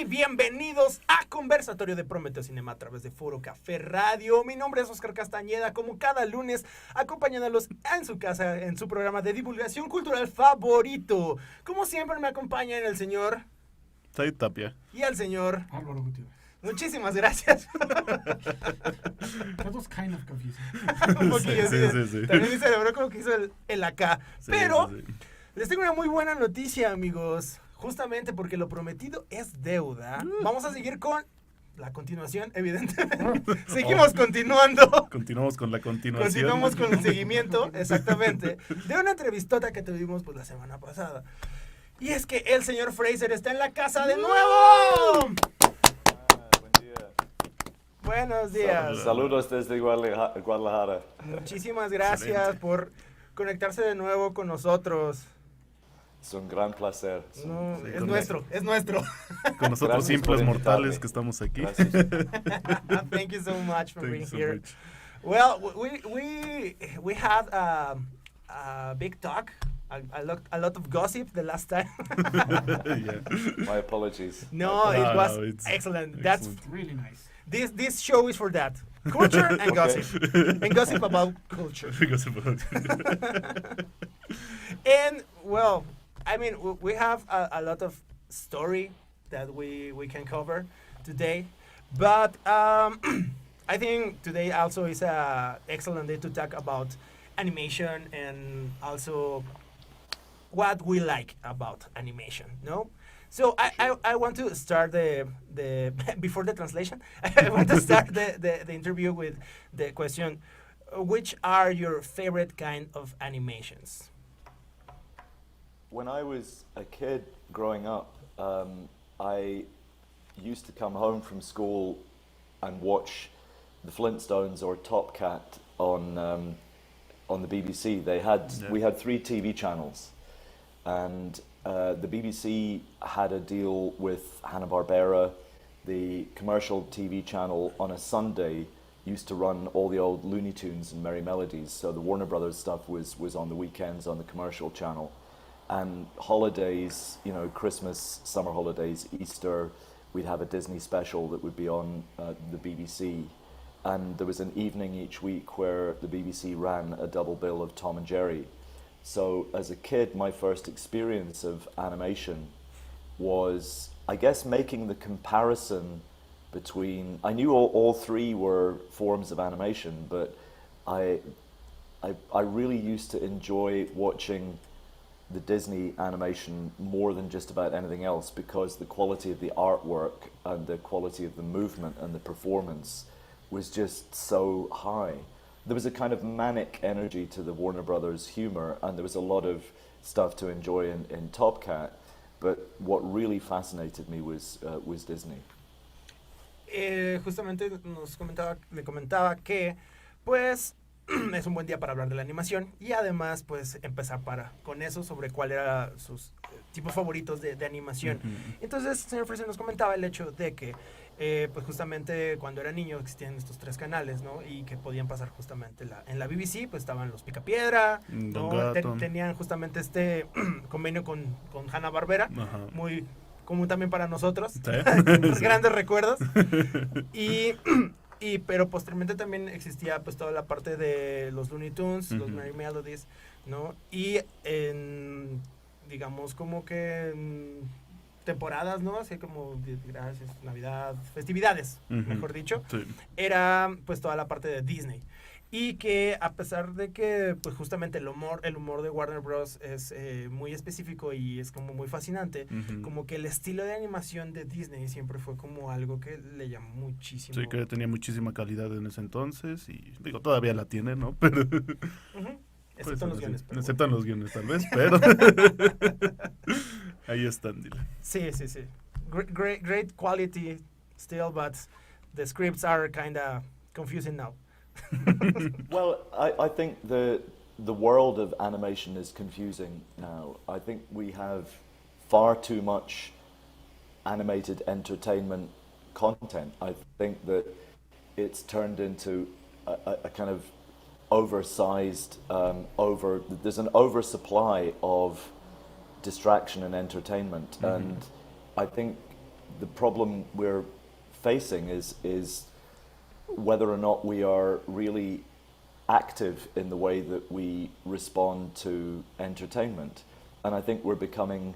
bienvenidos a Conversatorio de Prometeo Cinema a través de Foro Café Radio. Mi nombre es Oscar Castañeda, como cada lunes, acompañándolos en su casa, en su programa de divulgación cultural favorito. Como siempre me acompañan el señor... Said Tapia. Y el señor... Álvaro Gutiérrez. Muchísimas gracias. That was kind of confusing. Un poquillo, Sí. También mi cerebro como que hizo el acá. Sí, Pero sí. les tengo una muy buena noticia, amigos. Justamente porque lo prometido es deuda. Vamos a seguir con la continuación, evidentemente. Seguimos continuando. Continuamos con la continuación. Continuamos con el seguimiento, exactamente, de una entrevistota que tuvimos pues la semana pasada. Y es que el señor Fraser está en la casa de nuevo. Buen día. Buenos días. Saludos desde Guadalajara. Muchísimas gracias Excelente. por conectarse de nuevo con nosotros. Es un gran placer. No, Sí, es con nuestro, es nuestro. Con nosotros Gracias simples por mortales invitarme. que estamos aquí. Gracias. Thank you so much for Thank being you so here. much. Well, we had a big talk, a lot of gossip the last time. Yeah. My apologies. No, No, it was no, it's excellent. That's excellent. Really nice. this show is for that. Culture and Okay. gossip. And gossip about culture. Because of- And well, I mean, we have a lot of story that we can cover today, but I think today also is a excellent day to talk about animation and also what we like about animation. No, so I want to start the before the translation. I want to start the interview with the question: which are your favorite kind of animations? When I was a kid growing up, I used to come home from school and watch the Flintstones or Top Cat on the BBC. We had 3 TV channels, and the BBC had a deal with Hanna-Barbera. The commercial TV channel on a Sunday used to run all the old Looney Tunes and Merry Melodies. So the Warner Brothers stuff was on the weekends on the commercial channel. And holidays, you know, Christmas, summer holidays, Easter, we'd have a Disney special that would be on the BBC. And there was an evening each week where the BBC ran a double bill of Tom and Jerry. So as a kid, my first experience of animation was, I guess, making the comparison between, I knew all 3 were forms of animation, but I really used to enjoy watching the Disney animation more than just about anything else, because the quality of the artwork and the quality of the movement and the performance was just so high. There was a kind of manic energy to the Warner Brothers humor, and there was a lot of stuff to enjoy in Top Cat, but what really fascinated me was Disney. Justamente le comentaba que pues es un buen día para hablar de la animación y además pues empezar con eso sobre cuál era sus tipos favoritos de animación. Entonces el señor Fraser nos comentaba el hecho de que pues justamente cuando era niño existían estos 3 canales, ¿no? Y que podían pasar justamente en la BBC, pues estaban los Picapiedra, ¿no? Don Gato. Tenían justamente este convenio con Hanna-Barbera, Ajá. muy común también para nosotros, Sí. grandes recuerdos. Pero posteriormente también existía pues toda la parte de los Looney Tunes, los Merry Melodies, ¿no? Y digamos como que temporadas, ¿no? Así como gracias, Navidad, festividades, mejor dicho. Sí. Era pues toda la parte de Disney. Y que a pesar de que pues justamente el humor de Warner Bros. Es muy específico y es como muy fascinante, como que el estilo de animación de Disney siempre fue como algo que le llamó muchísimo. Sí, que tenía muchísima calidad en ese entonces y digo, todavía la tiene, ¿no? Pero Excepto en los guiones. Pero excepto en los guiones tal vez, pero ahí están, dile. Sí. Great quality still, but the scripts are kind of confusing now. Well, I think the world of animation is confusing now. I think we have far too much animated entertainment content. I think that it's turned into a kind of oversized, there's an oversupply of distraction and entertainment. And I think the problem we're facing is whether or not we are really active in the way that we respond to entertainment. And I think we're becoming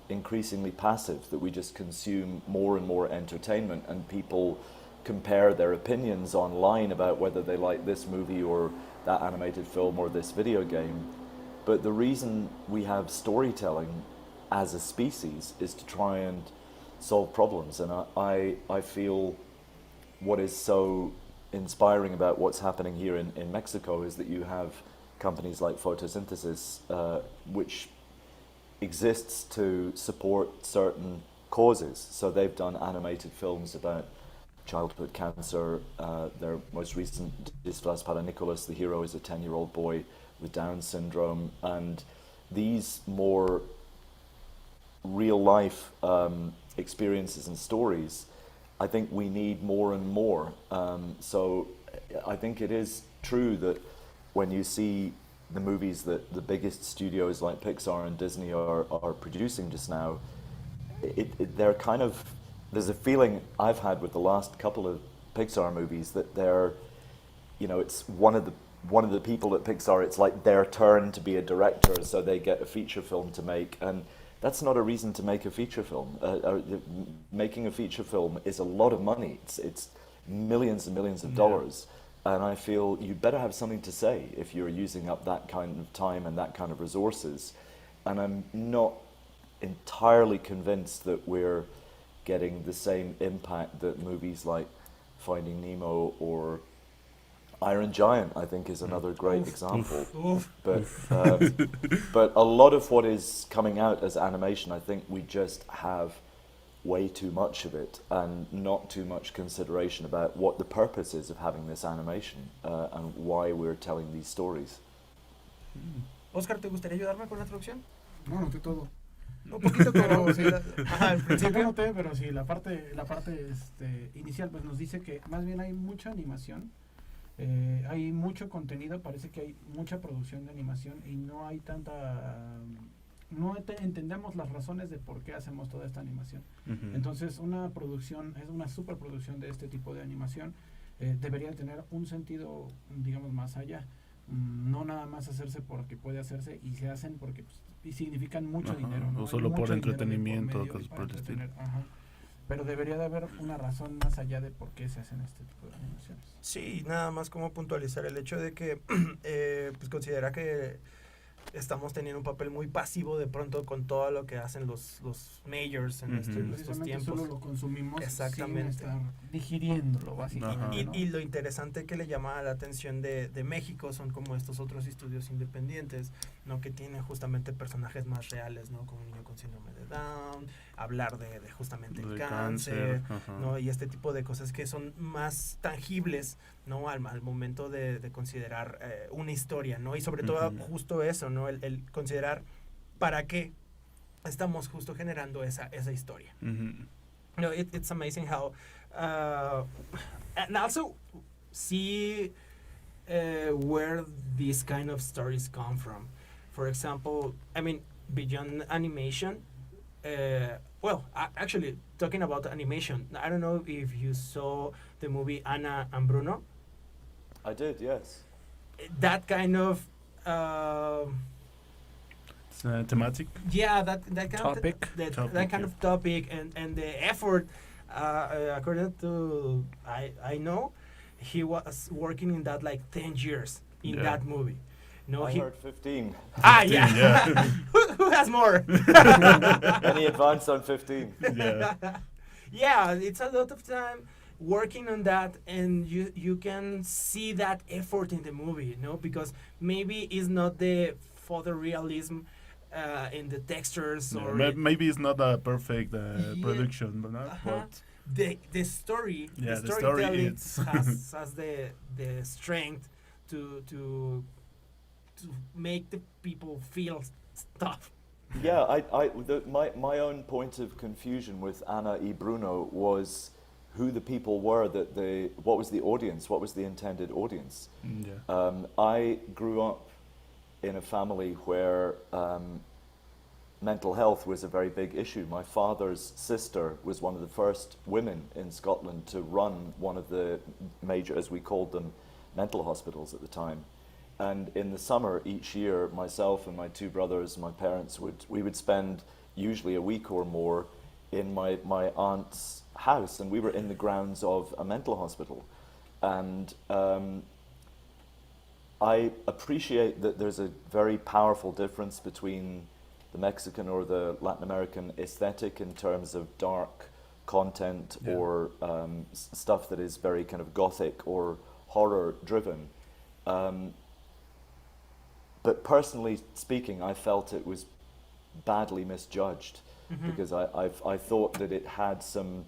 increasingly passive, that we just consume more and more entertainment, and people compare their opinions online about whether they like this movie or that animated film or this video game. But the reason we have storytelling as a species is to try and solve problems. And I feel what is so inspiring about what's happening here in Mexico is that you have companies like Photosynthesis, which exists to support certain causes. So they've done animated films about childhood cancer. Their most recent, Disfraz para Nicolas, the hero is a 10-year-old boy with Down syndrome. And these more real-life experiences and stories, I think we need more and more. So I think it is true that when you see the movies that the biggest studios like Pixar and Disney are producing just now, they're kind of, there's a feeling I've had with the last couple of Pixar movies that they're, you know, it's one of the people at Pixar, it's like their turn to be a director, so they get a feature film to make, and that's not a reason to make a feature film. Making a feature film is a lot of money. It's millions and millions of dollars. And I feel you better have something to say if you're using up that kind of time and that kind of resources. And I'm not entirely convinced that we're getting the same impact that movies like Finding Nemo or Iron Giant, I think, is another great example. But a lot of what is coming out as animation, I think we just have way too much of it and not too much consideration about what the purpose is of having this animation and why we're telling these stories. Oscar, ¿te gustaría ayudarme con la traducción? No, noté todo. Un poquito, pero sí. Ajá, al principio noté, pero sí, la parte inicial pues nos dice que más bien hay mucha animación, hay mucho contenido, parece que hay mucha producción de animación y no hay tanta... no entendemos las razones de por qué hacemos toda esta animación. Entonces una producción, es una superproducción de este tipo de animación, debería tener un sentido, digamos, más allá. No nada más hacerse porque puede hacerse, y se hacen porque pues, y significan mucho dinero, ¿no? O solo mucho por entretenimiento, dinero cosas por el estilo. Pero debería de haber una razón más allá de por qué se hacen este tipo de animaciones. Sí, nada más como puntualizar el hecho de que pues considera que estamos teniendo un papel muy pasivo de pronto con todo lo que hacen los majors en estos tiempos. Solo lo consumimos exactamente sin estar digiriéndolo, básicamente. Y lo interesante que le llama la atención de México son como estos otros estudios independientes, ¿no? Que tienen justamente personajes más reales, ¿no? Como un niño con síndrome de Down, hablar de justamente el cáncer, ¿no? Y este tipo de cosas que son más tangibles, ¿no? Al momento de considerar una historia, ¿no? Y sobre todo justo eso, ¿no? El considerar para qué estamos justo generando esa historia. No, it's amazing how and also see where these kind of stories come from. For example, I mean, beyond animation, well, actually, talking about animation, I don't know if you saw the movie Anna and Bruno. I did, yes. That kind of thematic. Yeah, that kind topic. That kind of topic and the effort. According to I know, he was working in that like 10 years in that movie. No, I heard 15. Ah, yeah. Who has more? Any advance on 15? Yeah. Yeah, it's a lot of time working on that, and you can see that effort in the movie, you know, because maybe it's not the photorealism in the textures, or maybe it's not a perfect production, but the story, yeah, the storytelling has the strength to make the people feel stuff. Yeah, my own point of confusion with Anna y Bruno was who the people were, what was the audience, what was the intended audience. I grew up in a family where mental health was a very big issue. My father's sister was one of the first women in Scotland to run one of the major, as we called them, mental hospitals at the time. And in the summer each year, myself and my two brothers, my parents, we would spend usually a week or more in my aunt's house, and we were in the grounds of a mental hospital. And I appreciate that there's a very powerful difference between the Mexican or the Latin American aesthetic in terms of dark content or stuff that is very kind of gothic or horror driven. But personally speaking, I felt it was badly misjudged because I thought that it had some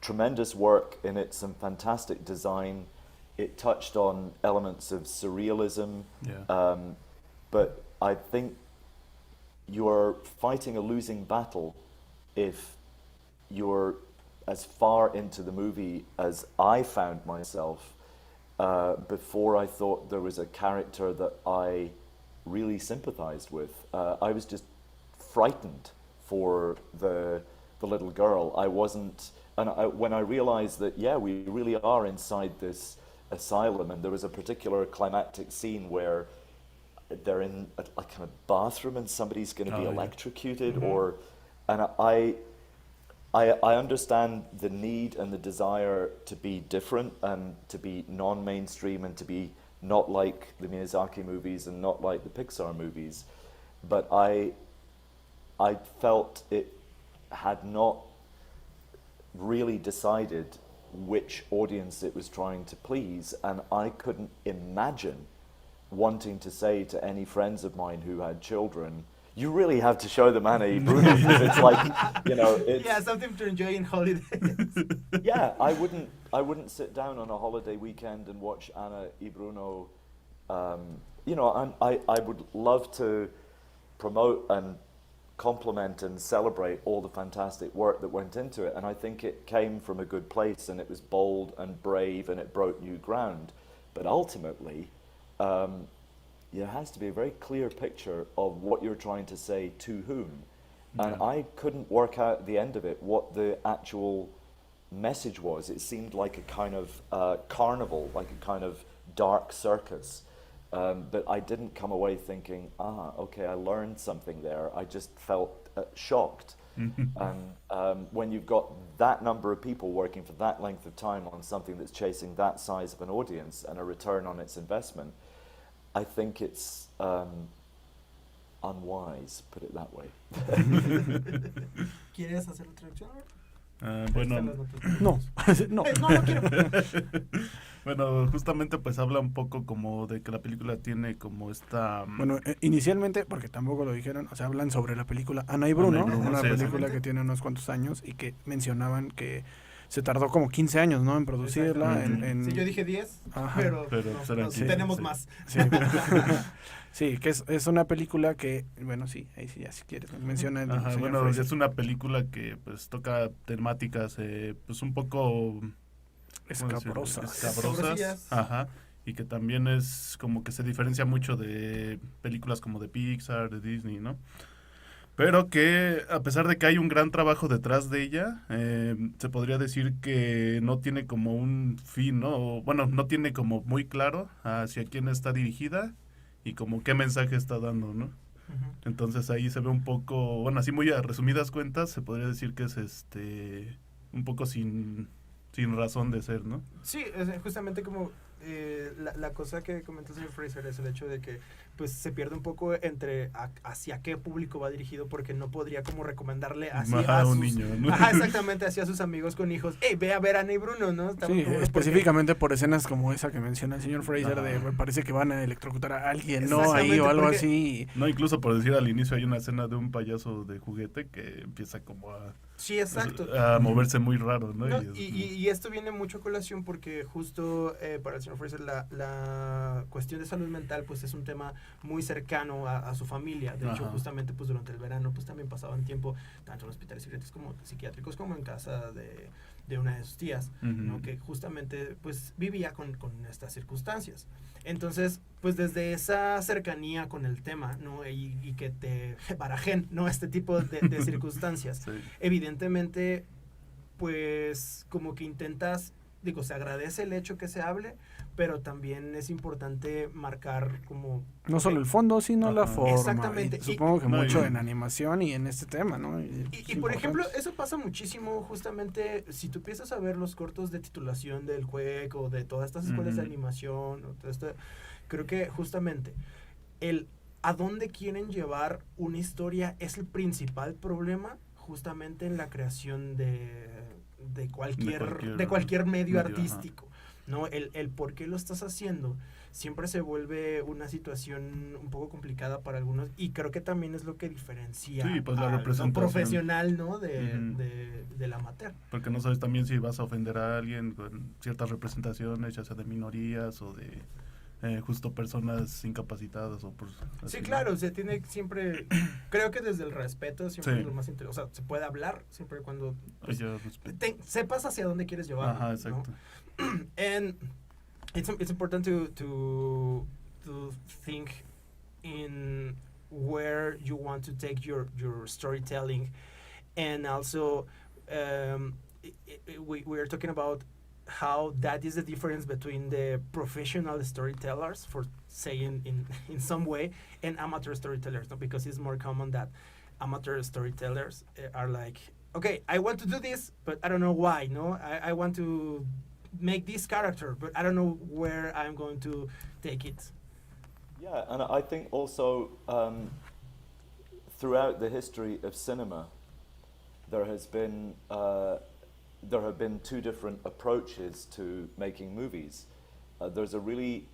tremendous work in it, some fantastic design. It touched on elements of surrealism, but I think you're fighting a losing battle if you're as far into the movie as I found myself before I thought there was a character that I really sympathized with. I was just frightened for the little girl. I wasn't, and when I realized that, we really are inside this asylum, and there was a particular climactic scene where they're in a kind of bathroom and somebody's going to be electrocuted, and I understand the need and the desire to be different and to be non-mainstream and to be not like the Miyazaki movies and not like the Pixar movies, but I felt it had not really decided which audience it was trying to please, and I couldn't imagine wanting to say to any friends of mine who had children, you really have to show them Anna y Bruno. It's like, it's something to enjoy in holidays. I wouldn't sit down on a holiday weekend and watch Anna y Bruno. I would love to promote and compliment and celebrate all the fantastic work that went into it, and I think it came from a good place, and it was bold and brave, and it broke new ground. But ultimately, there has to be a very clear picture of what you're trying to say to whom. And I couldn't work out at the end of it what the actual message was. It seemed like a kind of carnival, like a kind of dark circus. But I didn't come away thinking, okay, I learned something there. I just felt shocked. And when you've got that number of people working for that length of time on something that's chasing that size of an audience and a return on its investment, I think it's unwise, put it that way. ¿Quieres hacer la traducción? Bueno, no quiero. Bueno, justamente pues habla un poco como de que la película tiene como esta... Bueno, inicialmente, porque tampoco lo dijeron, o sea, hablan sobre la película Ana y Bruno, una película que tiene unos cuantos años y que mencionaban que se tardó como 15 años, ¿no? En producirla. Sí, yo dije 10, pero tenemos más. Sí, sí, que es una película que, bueno, sí, ahí sí, ya si quieres, menciona el bueno, Fraser. es una película que pues toca temáticas pues un poco... escabrosas. Y que también es como que se diferencia mucho de películas como de Pixar, de Disney, ¿no? Pero que a pesar de que hay un gran trabajo detrás de ella, se podría decir que no tiene como un fin, ¿no? O, bueno, no tiene como muy claro hacia quién está dirigida y como qué mensaje está dando, ¿no? Entonces ahí se ve un poco, bueno, así muy a resumidas cuentas, se podría decir que es un poco sin razón de ser, ¿no? Sí, justamente como la cosa que comentó el señor Fraser es el hecho de que pues se pierde un poco entre hacia qué público va dirigido, porque no podría como recomendarle así a un sus, niño, ¿no? exactamente, hacia sus amigos con hijos, ve a ver a Ana y Bruno, ¿no? Sí, específicamente por escenas como esa que menciona el señor Fraser, de parece que van a electrocutar a alguien, ¿no? Ahí o algo así. No, incluso por decir al inicio hay una escena de un payaso de juguete que empieza como a... Sí, exacto. A moverse muy raro, ¿no? Y esto viene mucho a colación porque justo para el señor señor Fraser, la cuestión de salud mental pues es un tema muy cercano a su familia. De hecho, justamente pues durante el verano pues también pasaban tiempo tanto en hospitales psiquiátricos como en casa de una de sus tías, ¿no? Que justamente pues vivía con estas circunstancias. Entonces, pues desde esa cercanía con el tema, ¿no? Y que te barajen, ¿no? Este tipo de circunstancias. Sí. Evidentemente, pues como que intentas, digo, se agradece el hecho que se hable, pero también es importante marcar como... No solo el fondo, sino la forma. Exactamente. Y supongo que mucho en animación y en este tema, ¿no? Y por ejemplo, eso pasa muchísimo justamente si tú empiezas a ver los cortos de titulación del CUEC o de todas estas escuelas de animación, o todo esto, creo que justamente el a dónde quieren llevar una historia es el principal problema justamente en la creación de cualquier medio artístico. ¿No? El por qué lo estás haciendo siempre se vuelve una situación un poco complicada para algunos y creo que también es lo que diferencia pues la al representación profesional, ¿no? del amateur. Porque no sabes también si vas a ofender a alguien con ciertas representaciones, ya sea de minorías o de justo personas incapacitadas o por así, sí, claro, se tiene siempre, creo que desde el respeto siempre es lo más interesante, o sea, se puede hablar siempre y cuando pues, sepas hacia dónde quieres llevarlo. Ajá, exacto. ¿No? And it's important to think in where you want to take your storytelling, and also we are talking about how that is the difference between the professional storytellers, for saying in some way, and amateur storytellers, no? Because it's more common that amateur storytellers are like, okay, I want to do this, but I don't know why, no? I want to make this character, but I don't know where I'm going to take it. Yeah, and I think also throughout the history of cinema, there have been two different approaches to making movies. There's a really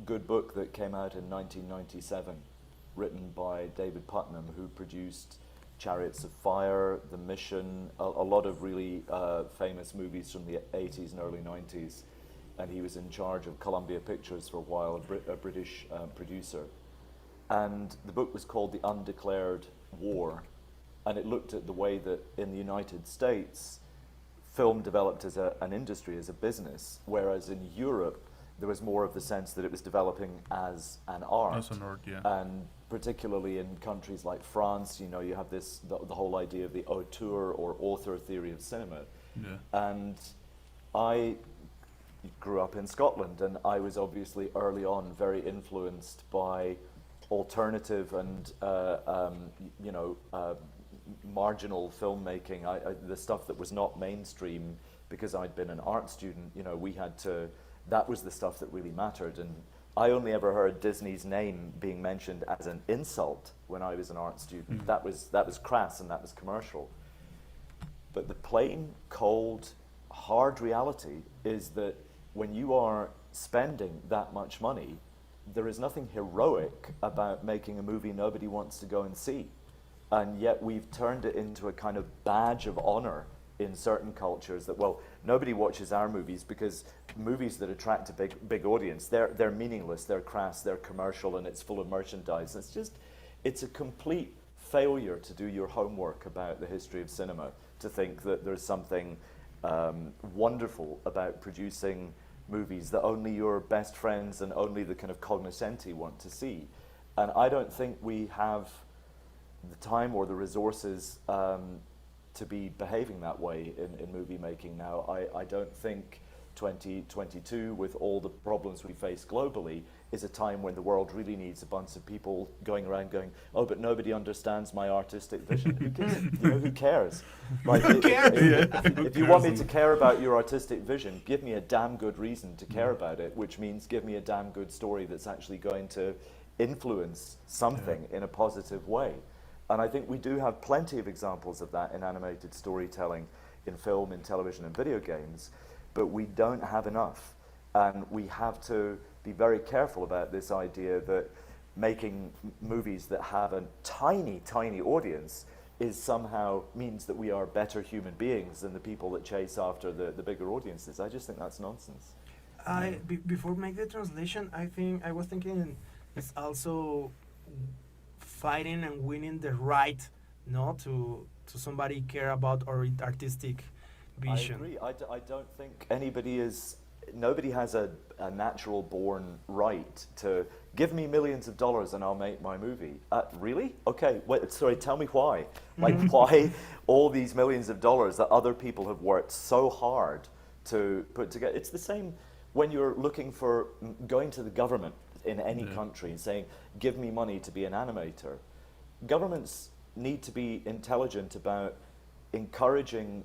good book that came out in 1997, written by David Putnam, who produced Chariots of Fire, The Mission, a lot of really famous movies from the 80s and early 90s. And he was in charge of Columbia Pictures for a while, a British producer. And the book was called The Undeclared War. And it looked at the way that in the United States, film developed as an industry, as a business, whereas in Europe, there was more of the sense that it was developing as an art. As an art, yeah. And particularly in countries like France, you know, you have this, the whole idea of the auteur or author theory of cinema. Yeah. And I grew up in Scotland, and I was obviously early on very influenced by alternative and, marginal filmmaking, the stuff that was not mainstream, because I'd been an art student, you know, that was the stuff that really mattered. And I only ever heard Disney's name being mentioned as an insult when I was an art student. That was crass and that was commercial. But the plain, cold, hard reality is that when you are spending that much money, there is nothing heroic about making a movie nobody wants to go and see. And yet we've turned it into a kind of badge of honor in certain cultures that, well, nobody watches our movies because movies that attract a big audience, they're meaningless, they're crass, they're commercial, and it's full of merchandise. It's a complete failure to do your homework about the history of cinema, to think that there's something wonderful about producing movies that only your best friends and only the kind of cognoscenti want to see. And I don't think we have the time or the resources to be behaving that way in movie making now. I don't think 2022, with all the problems we face globally, is a time when the world really needs a bunch of people going around going, oh, but nobody understands my artistic vision. Who cares? Like, who cares? If you want me to care about your artistic vision, give me a damn good reason to care about it, which means give me a damn good story that's actually going to influence something in a positive way. And I think we do have plenty of examples of that in animated storytelling, in film, in television, and video games, but we don't have enough. And we have to be very careful about this idea that making movies that have a tiny, tiny audience somehow means that we are better human beings than the people that chase after the bigger audiences. I just think that's nonsense. Before make the translation, I was thinking it's also fighting and winning the right, no, to somebody care about our artistic vision. I agree. I don't think nobody has a natural born right to give me millions of dollars and I'll make my movie. Really? Okay, wait, sorry, tell me why. Like, why all these millions of dollars that other people have worked so hard to put together? It's the same when you're looking for going to the government in any country and saying, give me money to be an animator. Governments need to be intelligent about encouraging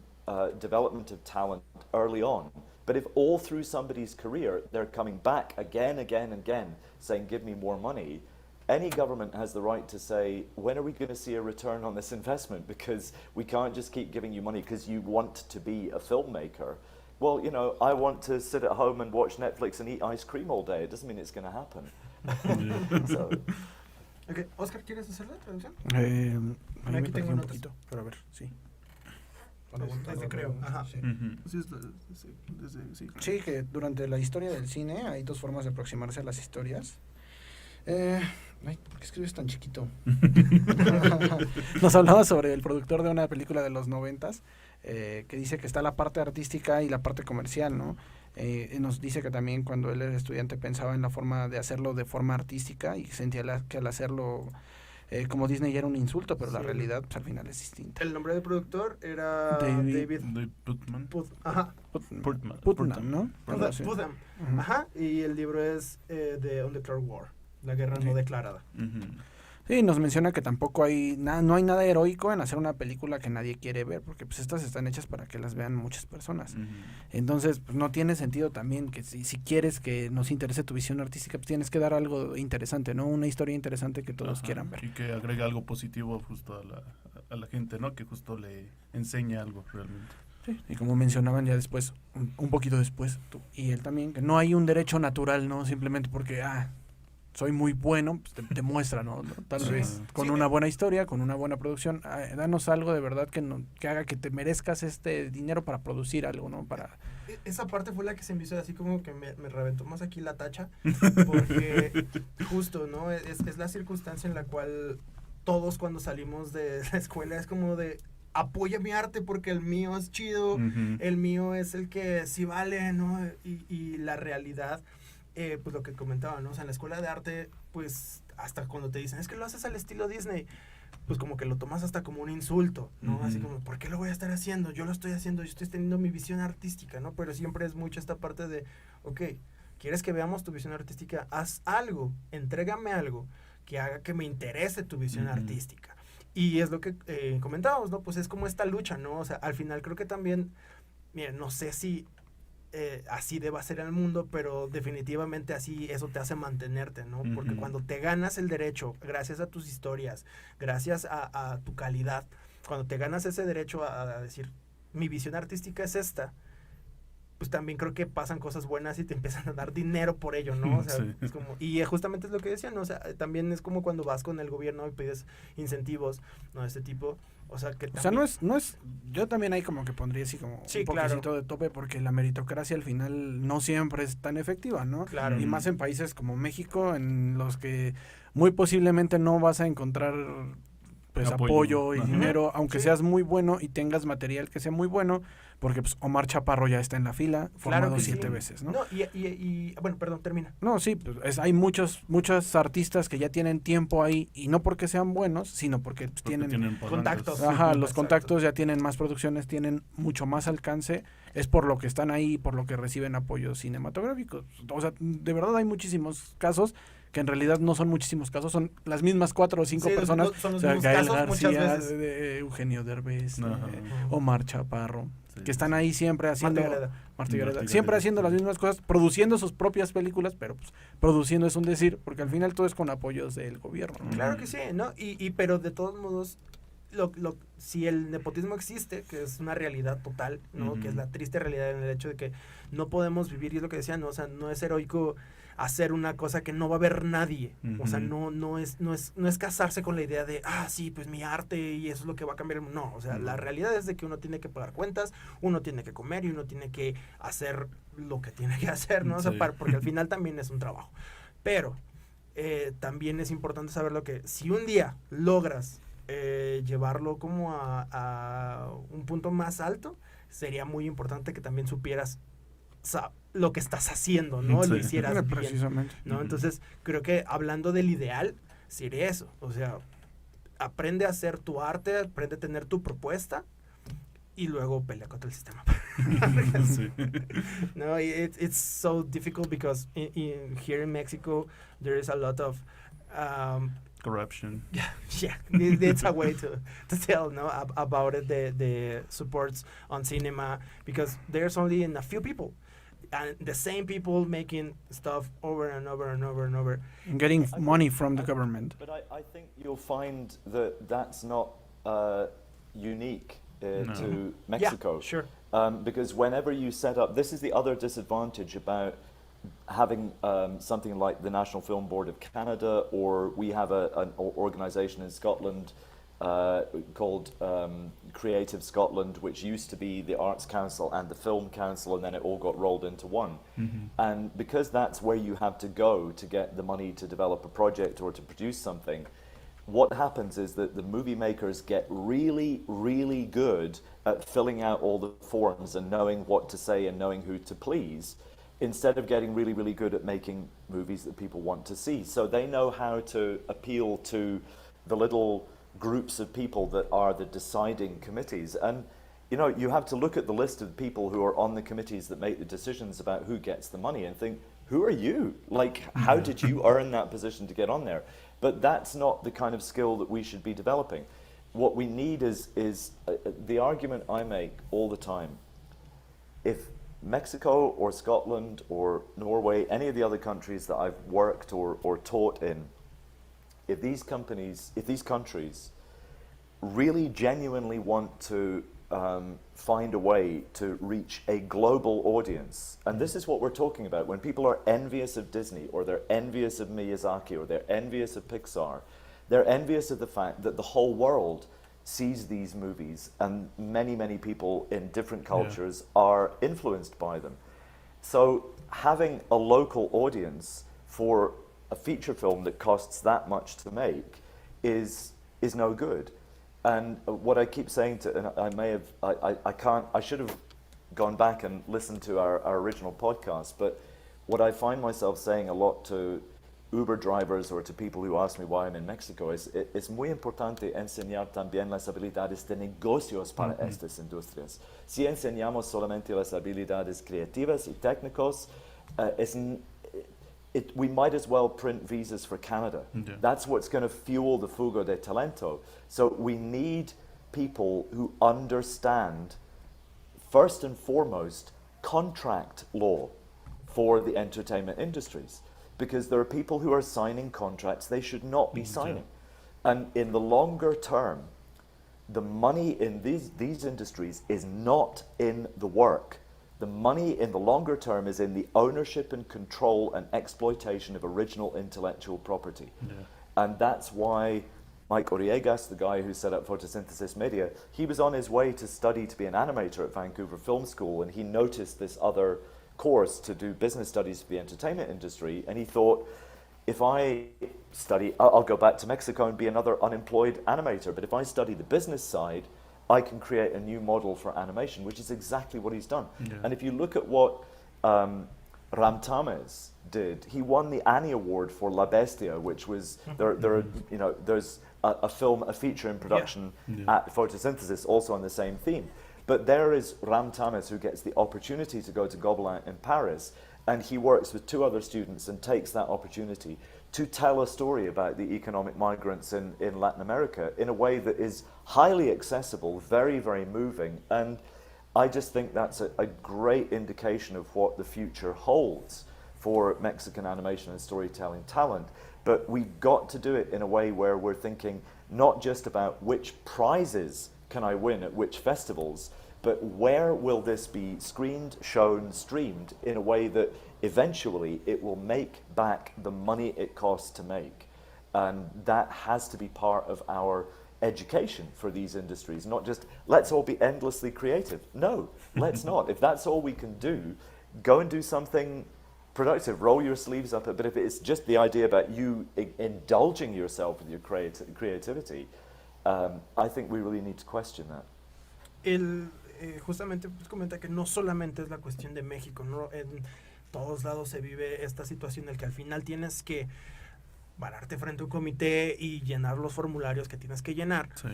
development of talent early on. But if all through somebody's career they're coming back again and again saying, give me more money, any government has the right to say, when are we going to see a return on this investment? Because we can't just keep giving you money because you want to be a filmmaker. Well, you know, I want to sit at home and watch Netflix and eat ice cream all day. It doesn't mean it's going to happen. So. Okay. Oscar, ¿quieres hacer la traducción? Aquí Me perdí tengo un notas. poquito, pero a ver, sí. Desde creo. Ajá. Sí. Sí. Sí, que durante la historia del cine hay dos formas de aproximarse a las historias. ¿Por qué escribes tan chiquito? Nos hablaba sobre el productor de una película de los 90s, que dice que está la parte artística y la parte comercial, ¿no? Nos dice que también cuando él era estudiante pensaba en la forma de hacerlo de forma artística y sentía que al hacerlo como Disney ya era un insulto, pero la realidad pues, al final es distinta. El nombre del productor era David Putman. Putnam, ¿no? Putnam. Ajá, y el libro es The Undeclared War, la guerra no declarada. Sí, nos menciona que tampoco no hay nada heroico en hacer una película que nadie quiere ver, porque pues estas están hechas para que las vean muchas personas. Entonces, pues no tiene sentido también que si quieres que nos interese tu visión artística, pues tienes que dar algo interesante, ¿no? Una historia interesante que todos quieran ver. Y que agregue algo positivo justo a la gente, ¿no? Que justo le enseñe algo realmente. Sí, y como mencionaban ya después, un poquito después, tú y él también, que no hay un derecho natural, ¿no? Simplemente porque, soy muy bueno, pues te muestra, ¿no? Tal vez con una buena historia, con una buena producción, danos algo de verdad que haga que te merezcas este dinero para producir algo, ¿no? Esa parte fue la que se me hizo así como que me reventó más aquí la tacha, porque justo, ¿no? Es la circunstancia en la cual todos cuando salimos de la escuela es como de apoya mi arte porque el mío es chido, el mío es el que sí vale, ¿no? Y la realidad... pues lo que comentaba, ¿no? O sea, en la escuela de arte, pues, hasta cuando te dicen, es que lo haces al estilo Disney, pues como que lo tomas hasta como un insulto, ¿no? Así como, ¿por qué lo voy a estar haciendo? Yo lo estoy haciendo, yo estoy teniendo mi visión artística, ¿no? Pero siempre es mucho esta parte de, ok, ¿quieres que veamos tu visión artística? Haz algo, entrégame algo que haga que me interese tu visión artística. Y es lo que comentábamos, ¿no? Pues es como esta lucha, ¿no? O sea, al final creo que también, miren, no sé si... así deba ser el mundo, pero definitivamente así eso te hace mantenerte, ¿no? Porque cuando te ganas el derecho, gracias a tus historias, gracias a tu calidad, cuando te ganas ese derecho a decir, mi visión artística es esta, pues también creo que pasan cosas buenas y te empiezan a dar dinero por ello, ¿no? O sea, es como, y justamente es lo que decían, ¿no? O sea, también es como cuando vas con el gobierno y pides incentivos, ¿no? De este tipo. O sea, que también... no es, yo también ahí como que pondría así como un poquito de tope porque la meritocracia al final no siempre es tan efectiva, ¿no? Claro. Y más en países como México en los que muy posiblemente no vas a encontrar pues apoyo y dinero, aunque seas muy bueno y tengas material que sea muy bueno, porque pues Omar Chaparro ya está en la fila, formado 7 veces, ¿no? No, y bueno, perdón, termina. No, sí, pues hay muchos artistas que ya tienen tiempo ahí, y no porque sean buenos, sino porque tienen contactos. Ajá, los contactos ya tienen más producciones, tienen mucho más alcance, es por lo que están ahí, por lo que reciben apoyos cinematográficos. O sea, de verdad hay muchísimos casos que en realidad no son muchísimos casos, son las mismas 4 o 5 personas, son los mismos Gael casos García, muchas veces. Eugenio Derbez, Omar Chaparro, que están ahí siempre haciendo Marta Gareda, siempre haciendo las mismas cosas, produciendo sus propias películas, pero pues produciendo es un decir, porque al final todo es con apoyos del gobierno, ¿no? Claro que sí, ¿no? Pero de todos modos, si el nepotismo existe, que es una realidad total, ¿no? Que es la triste realidad en el hecho de que no podemos vivir, y es lo que decían, ¿no? O sea, no es heroico hacer una cosa que no va a ver nadie. O sea, no es casarse con la idea de, sí, pues mi arte y eso es lo que va a cambiar. No, o sea, la realidad es de que uno tiene que pagar cuentas, uno tiene que comer y uno tiene que hacer lo que tiene que hacer, ¿no? O sea, porque al final también es un trabajo. Pero también es importante saber lo que, si un día logras llevarlo como a un punto más alto, sería muy importante que también supieras lo que estás haciendo, ¿no? Lo hicieras bien, precisamente, ¿no? Entonces, creo que hablando del ideal, sería eso. O sea, aprende a hacer tu arte, aprende a tener tu propuesta y luego pelea contra el sistema. No, it's so difficult because here in Mexico there is a lot of corruption. Yeah, it's a way to tell, no, about it, the supports on cinema, because there's only a few people, and the same people making stuff over and over and over and over. And getting money from the government. But I think you'll find that that's not unique to Mexico. Yeah, sure. Because whenever you set up, this is the other disadvantage about having something like the National Film Board of Canada, or we have an organisation in Scotland called Creative Scotland, which used to be the Arts Council and the Film Council, and then it all got rolled into one. And because that's where you have to go to get the money to develop a project or to produce something, what happens is that the movie makers get really, really good at filling out all the forms and knowing what to say and knowing who to please, instead of getting really, really good at making movies that people want to see. So they know how to appeal to the little groups of people that are the deciding committees. And, you know, you have to look at the list of people who are on the committees that make the decisions about who gets the money and think, who are you? Like, how did you earn that position to get on there? But that's not the kind of skill that we should be developing. What we need is the argument I make all the time. If Mexico or Scotland or Norway, any of the other countries that I've worked or taught in, if these countries really genuinely want to find a way to reach a global audience, and this is what we're talking about, when people are envious of Disney or they're envious of Miyazaki or they're envious of Pixar, they're envious of the fact that the whole world sees these movies, and many, many people in different cultures are influenced by them. So having a local audience for a feature film that costs that much to make is no good. And what I keep saying to, and I should have gone back and listened to our original podcast, but what I find myself saying a lot to Uber drivers or to people who ask me why I'm in Mexico es muy importante enseñar también las habilidades de negocios para estas industrias. Si enseñamos solamente las habilidades creativas y técnicos, we might as well print visas for Canada. That's what's going to fuel the fuga de talento. So we need people who understand, first and foremost, contract law for the entertainment industries. Because there are people who are signing contracts they should not be signing. And in the longer term, the money in these industries is not in the work. The money in the longer term is in the ownership and control and exploitation of original intellectual property. And that's why Mike Oriegas, the guy who set up Photosynthesis Media, he was on his way to study to be an animator at Vancouver Film School, and he noticed this other course to do business studies for the entertainment industry, and he thought, if I study, I'll go back to Mexico and be another unemployed animator, but if I study the business side, I can create a new model for animation, which is exactly what he's done. And if you look at what Ram Tames did, he won the Annie Award for La Bestia, which was, there's a feature in production at Photosynthesis also on the same theme. But there is Ram Tames, who gets the opportunity to go to Gobelin in Paris, and he works with 2 other students and takes that opportunity to tell a story about the economic migrants in Latin America in a way that is highly accessible, very, very moving. And I just think that's a great indication of what the future holds for Mexican animation and storytelling talent. But we've got to do it in a way where we're thinking not just about which prizes can I win at which festivals, But where will this be screened, shown, streamed in a way that eventually it will make back the money it costs to make? And that has to be part of our education for these industries, not just let's all be endlessly creative. No, let's not. If that's all we can do, go and do something productive, roll your sleeves up. But if it's just the idea about you indulging yourself with your creativity, I think we really need to question that. Justamente pues, comenta que no solamente es la cuestión de México, ¿no? En todos lados se vive esta situación en la que al final tienes que pararte frente a un comité y llenar los formularios que tienes que llenar, Sí.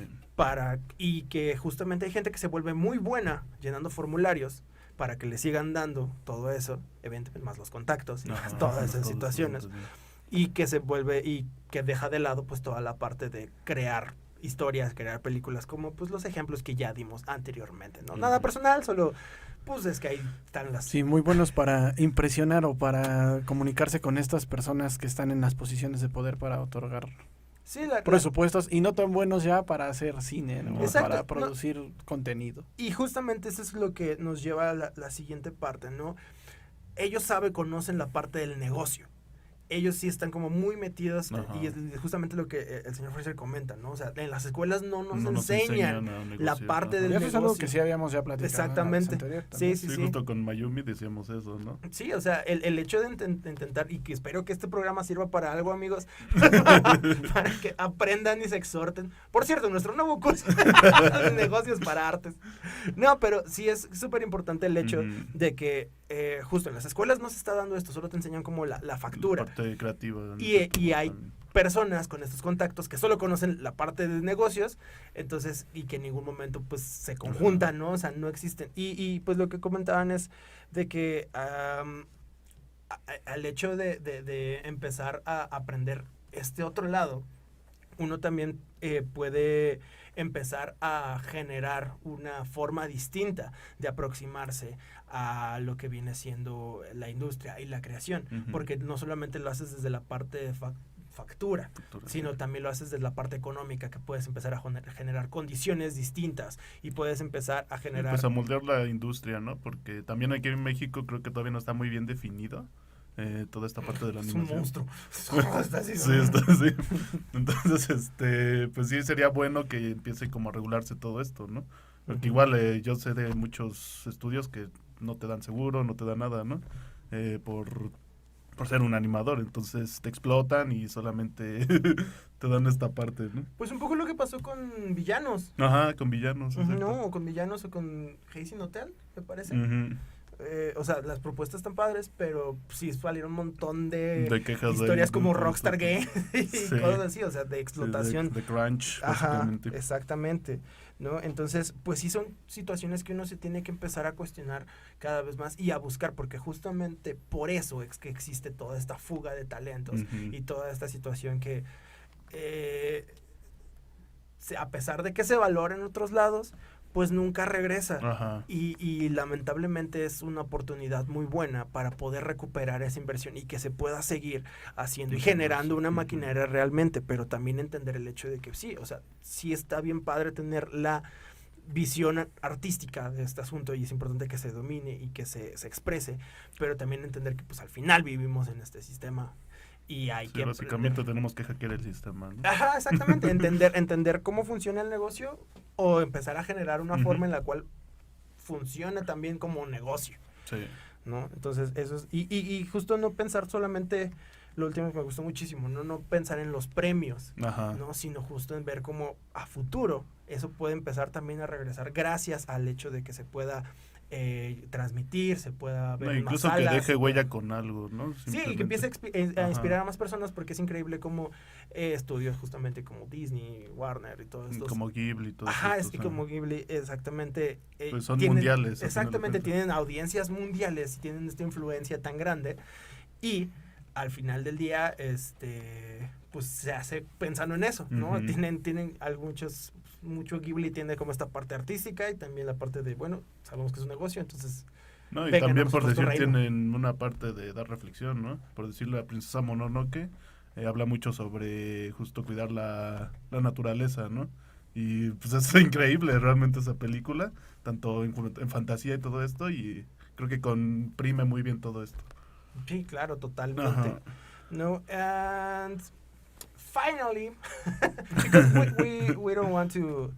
y que justamente hay gente que se vuelve muy buena llenando formularios para que le sigan dando todo eso, evidentemente más los contactos y Ajá, todas esas todos, situaciones, todos, y que se vuelve y que deja de lado pues toda la parte de crear historias, crear películas, como pues los ejemplos que ya dimos anteriormente, ¿no? Nada personal, solo pues es que ahí están las... Sí, muy buenos para impresionar o para comunicarse con estas personas que están en las posiciones de poder para otorgar Sí, presupuestos y no tan buenos ya para hacer cine, ¿no? Exacto, Para producir contenido. Y justamente eso es lo que nos lleva a la siguiente parte, ¿no? Ellos conocen la parte del negocio. Ellos sí están como muy metidos, y es justamente lo que el señor Fraser comenta, ¿no? O sea, en las escuelas no nos enseñan la parte del Eso negocio. es algo que sí habíamos ya platicado. Exactamente. Anterior, Sí. Justo con Mayumi decíamos eso, ¿no? Sí, o sea, el hecho de intentar, y que espero que este programa sirva para algo, amigos, para que aprendan y se exhorten. Por cierto, nuestro nuevo curso de negocios para artes. No, pero sí es súper importante el hecho de que justo en las escuelas no se está dando esto, solo te enseñan como la factura. La parte creativa. Y hay personas con estos contactos que solo conocen la parte de negocios, entonces, y que en ningún momento pues se conjuntan, ¿no? O sea, no existen. Y pues lo que comentaban es de que al hecho de empezar a aprender este otro lado, uno también puede empezar a generar una forma distinta de aproximarse a lo que viene siendo la industria y la creación, porque no solamente lo haces desde la parte de factura, sino también lo haces desde la parte económica, que puedes empezar a generar condiciones distintas y puedes empezar a generar... Pues a moldear la industria, ¿no? Porque también aquí en México creo que todavía no está muy bien definido toda esta parte de la animación. Es un monstruo. Sí. Entonces, pues sí sería bueno que empiece como a regularse todo esto, ¿no? Porque igual yo sé de muchos estudios que no te dan seguro, no te dan nada, ¿no? Por ser un animador, entonces te explotan y solamente te dan esta parte, ¿no? Pues un poco lo que pasó con Villanos. Ajá, con Villanos. No, con Villanos o con Hazing Hotel, me parece. O sea, las propuestas están padres, pero sí salieron un montón de quejas historias de como Rockstar Game y cosas así, o sea, de explotación. De crunch, Ajá, básicamente. exactamente, ¿no? Entonces, pues sí son situaciones que uno se tiene que empezar a cuestionar cada vez más y a buscar, porque justamente por eso es que existe toda esta fuga de talentos y toda esta situación que, a pesar de que se valora en otros lados, pues nunca regresa. Ajá. Y lamentablemente es una oportunidad muy buena para poder recuperar esa inversión y que se pueda seguir haciendo y generando una maquinaria realmente, pero también entender el hecho de que sí, o sea, sí está bien padre tener la visión artística de este asunto y es importante que se domine y que se exprese, pero también entender que pues al final vivimos en este sistema y hay que básicamente tenemos que hackear el sistema, ¿no? Ajá, exactamente, entender cómo funciona el negocio o empezar a generar una forma en la cual funcione también como negocio. Sí. ¿No? Entonces, eso es, y justo no pensar solamente, lo último que me gustó muchísimo, no pensar en los premios, ¿no? Sino justo en ver cómo a futuro eso puede empezar también a regresar gracias al hecho de que se pueda transmitir, se pueda ver incluso más que salas, deje huella con algo, ¿no? Sí, y que empiece a inspirar a más personas, porque es increíble como estudios justamente como Disney, Warner y todos estos. Como Ghibli y todo eso. Ajá, es que como Ghibli, exactamente. Pues son mundiales. Exactamente, tienen audiencias mundiales y tienen esta influencia tan grande. Y al final del día, pues se hace pensando en eso, ¿no? Tienen mucho Ghibli tiene como esta parte artística y también la parte de, bueno, sabemos que es un negocio, entonces... No, y también por decir tienen una parte de dar reflexión, ¿no? Por decirlo, la princesa Mononoke habla mucho sobre justo cuidar la naturaleza, ¿no? Y pues es increíble realmente esa película, tanto en fantasía y todo esto, y creo que comprime muy bien todo esto. Sí, claro, totalmente. Ajá. No, and finally, because we don't want to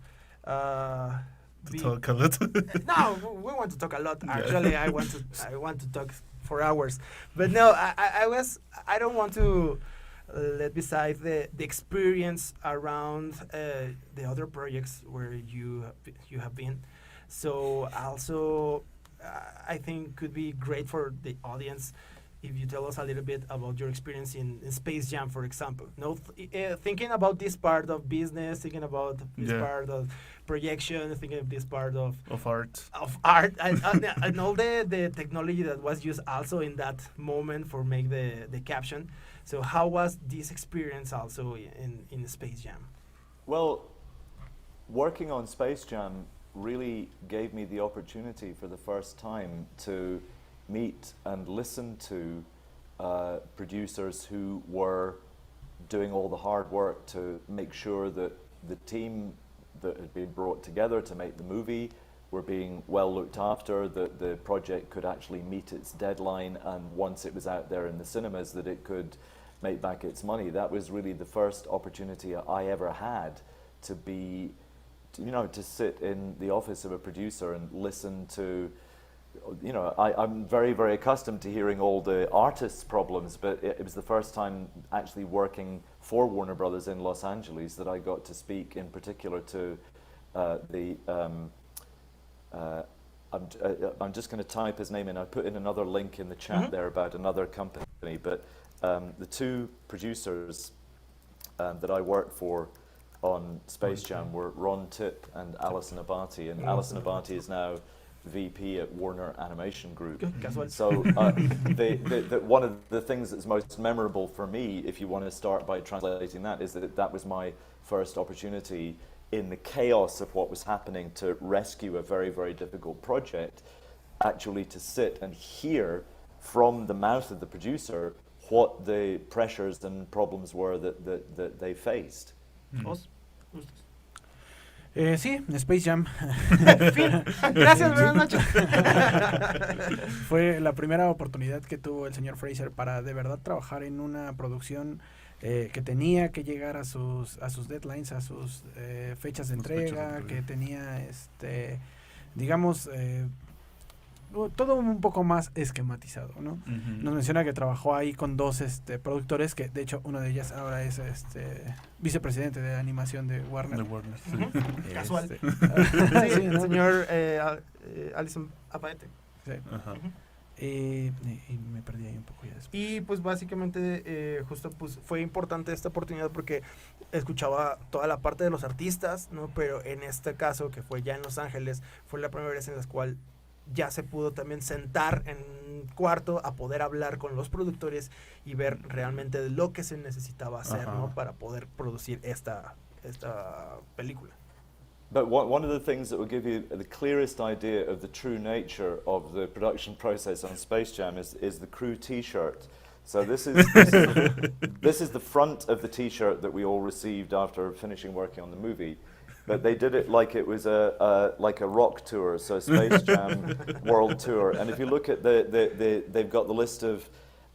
To be talk a lot. no, we want to talk a lot. Yeah. Actually, I want to talk for hours, but no, I don't want to let beside the experience around the other projects where you have been. So also, I think could be great for the audience if you tell us a little bit about your experience in Space Jam, for example. No, thinking about this part of business, thinking about this Yeah. part of projection, thinking of this part of art. art, and all the technology that was used also in that moment for make the caption. So how was this experience also in Space Jam? Well, working on Space Jam really gave me the opportunity for the first time to meet and listen to producers who were doing all the hard work to make sure that the team that had been brought together to make the movie were being well looked after, that the project could actually meet its deadline, and once it was out there in the cinemas that it could make back its money. That was really the first opportunity I ever had to be, to sit in the office of a producer and listen to, I'm very, very accustomed to hearing all the artists' problems, but it was the first time actually working for Warner Brothers in Los Angeles that I got to speak in particular to I'm just going to type his name in. I put in another link in the chat there about another company, but the two producers that I worked for on Space Jam were Ron Tipp and Alison Abati, and Alison Abati is now VP at Warner Animation Group. So one of the things that's most memorable for me, if you want to start by translating that, is that was my first opportunity in the chaos of what was happening to rescue a very, very difficult project, actually to sit and hear from the mouth of the producer what the pressures and problems were that they faced. Sí, Space Jam. Fin. Gracias, buenas noches. Fue la primera oportunidad que tuvo el señor Fraser para de verdad trabajar en una producción que tenía que llegar a sus deadlines, a sus fechas de entrega, que tenía digamos todo un poco más esquematizado, ¿no? Nos menciona que trabajó ahí con dos productores, que de hecho una de ellas ahora es vicepresidente de animación de Warner. Sí. Casual. Sí, Sí, ¿no? el señor Alison Apatete. Sí. Ajá. Y me perdí ahí un poco ya después. Y pues básicamente justo pues fue importante esta oportunidad porque escuchaba toda la parte de los artistas, ¿no? Pero en este caso, que fue ya en Los Ángeles, fue la primera vez en la cual ya se pudo también sentar en un cuarto a poder hablar con los productores y ver realmente lo que se necesitaba hacer, ¿no? Para poder producir esta película. But one of the things that will give you the clearest idea of the true nature of the production process on Space Jam is the crew T-shirt. So this is the front of the T-shirt that we all received after finishing working on the movie. But they did it like it was like a rock tour, so Space Jam World Tour. And if you look at they've got the list of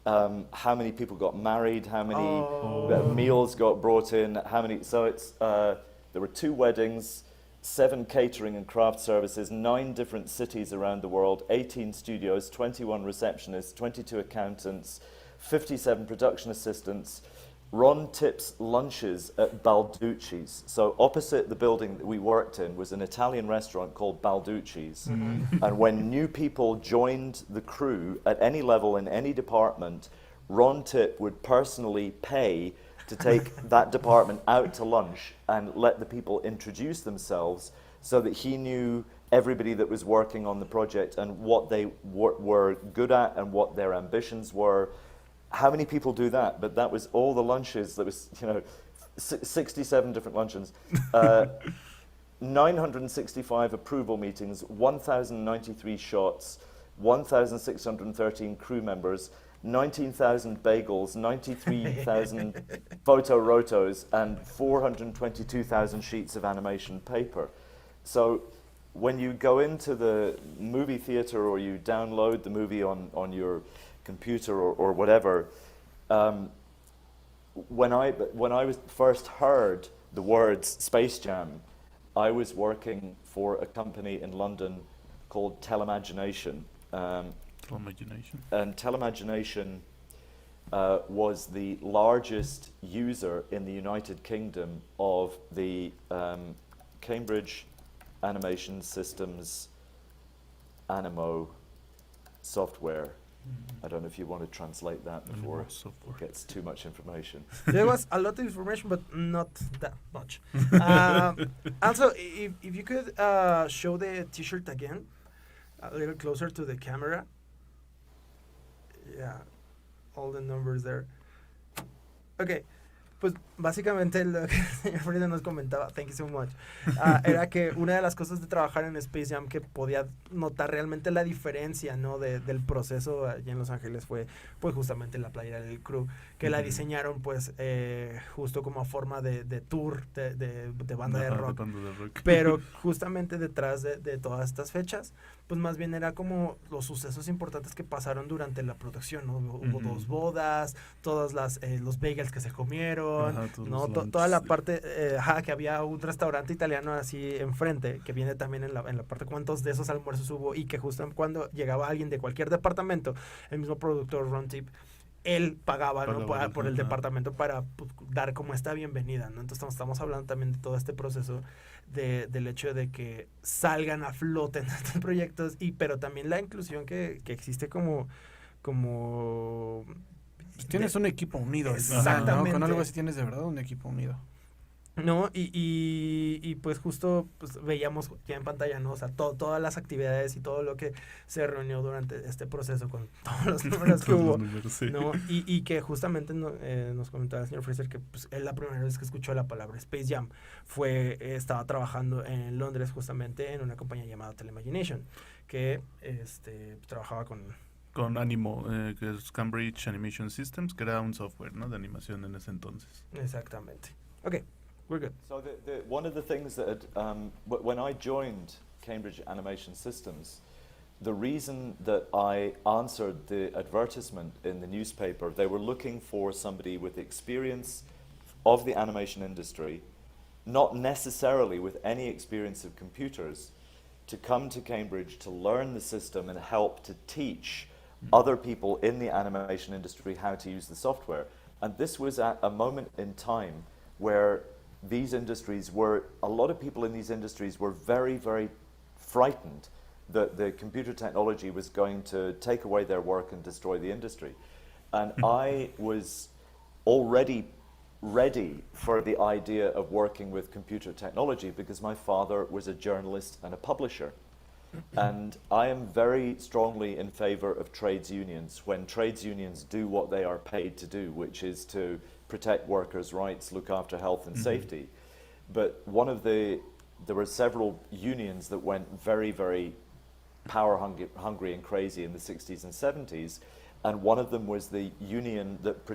how many people got married, how many meals got brought in, how many. So it's there were 2 weddings, 7 catering and craft services, 9 different cities around the world, 18 studios, 21 receptionists, 22 accountants, 57 production assistants. Ron Tipp's lunches at Balducci's. So opposite the building that we worked in was an Italian restaurant called Balducci's. And when new people joined the crew at any level in any department, Ron Tipp would personally pay to take that department out to lunch and let the people introduce themselves so that he knew everybody that was working on the project and what they were good at and what their ambitions were. How many people do that? But that was all the lunches. That was, 67 different luncheons, 965 approval meetings, 1,093 shots, 1,613 crew members, 19,000 bagels, 93,000 photo rotos, and 422,000 sheets of animation paper. So when you go into the movie theater or you download the movie on your computer or whatever, when I was first heard the words Space Jam, I was working for a company in London called Telemagination. Imagination. And Telemagination was the largest user in the United Kingdom of the Cambridge Animation Systems Animo software. I don't know if you want to translate that before it gets too much information. There was a lot of information, but not that much. Also, if you could show the T-shirt again, a little closer to the camera. Yeah, all the numbers there. Okay, pues básicamente lo que el señor Frida nos comentaba, thank you so much, era que una de las cosas de trabajar en Space Jam que podía notar realmente la diferencia, ¿no? del proceso allá en Los Ángeles fue pues justamente la playera del crew, que la diseñaron pues justo como forma de tour de banda de rock. Pero justamente detrás de todas estas fechas, pues más bien era como los sucesos importantes que pasaron durante la producción, ¿no? Hubo 2 bodas, todas los bagels que se comieron, ¿no? Toda la parte, que había un restaurante italiano así enfrente, que viene también en la parte cuántos de esos almuerzos hubo, y que justo cuando llegaba alguien de cualquier departamento, el mismo productor Ron Tip, él pagaba, ¿no? por el departamento para pues, dar como esta bienvenida, ¿no? Entonces estamos hablando también de todo este proceso del hecho de que salgan a flote en estos proyectos, pero también la inclusión que existe como pues tienes un equipo unido. Exactamente. ¿No? Con algo así tienes de verdad un equipo unido. No, y pues justo pues, veíamos ya en pantalla, ¿no? O sea, todas las actividades y todo lo que se reunió durante este proceso con todos los números que hubo, ¿no? Y que justamente nos comentaba el señor Fraser que pues, él la primera vez que escuchó la palabra Space Jam estaba trabajando en Londres justamente en una compañía llamada Telemagination, que trabajaba con Animo, que es Cambridge Animation Systems, que era un software, ¿no? De animación en ese entonces. Exactamente. Okay. We're good. So one of the things that when I joined Cambridge Animation Systems, the reason that I answered the advertisement in the newspaper, they were looking for somebody with experience of the animation industry, not necessarily with any experience of computers, to come to Cambridge to learn the system and help to teach other people in the animation industry how to use the software. And this was at a moment in time where a lot of people in these industries were very, very frightened that the computer technology was going to take away their work and destroy the industry. And I was already ready for the idea of working with computer technology because my father was a journalist and a publisher. And I am very strongly in favor of trades unions when trades unions do what they are paid to do, which is to protect workers' rights, look after health and safety. But there were several unions that went very, very power hungry and crazy in the 60s and 70s, and one of them was the union that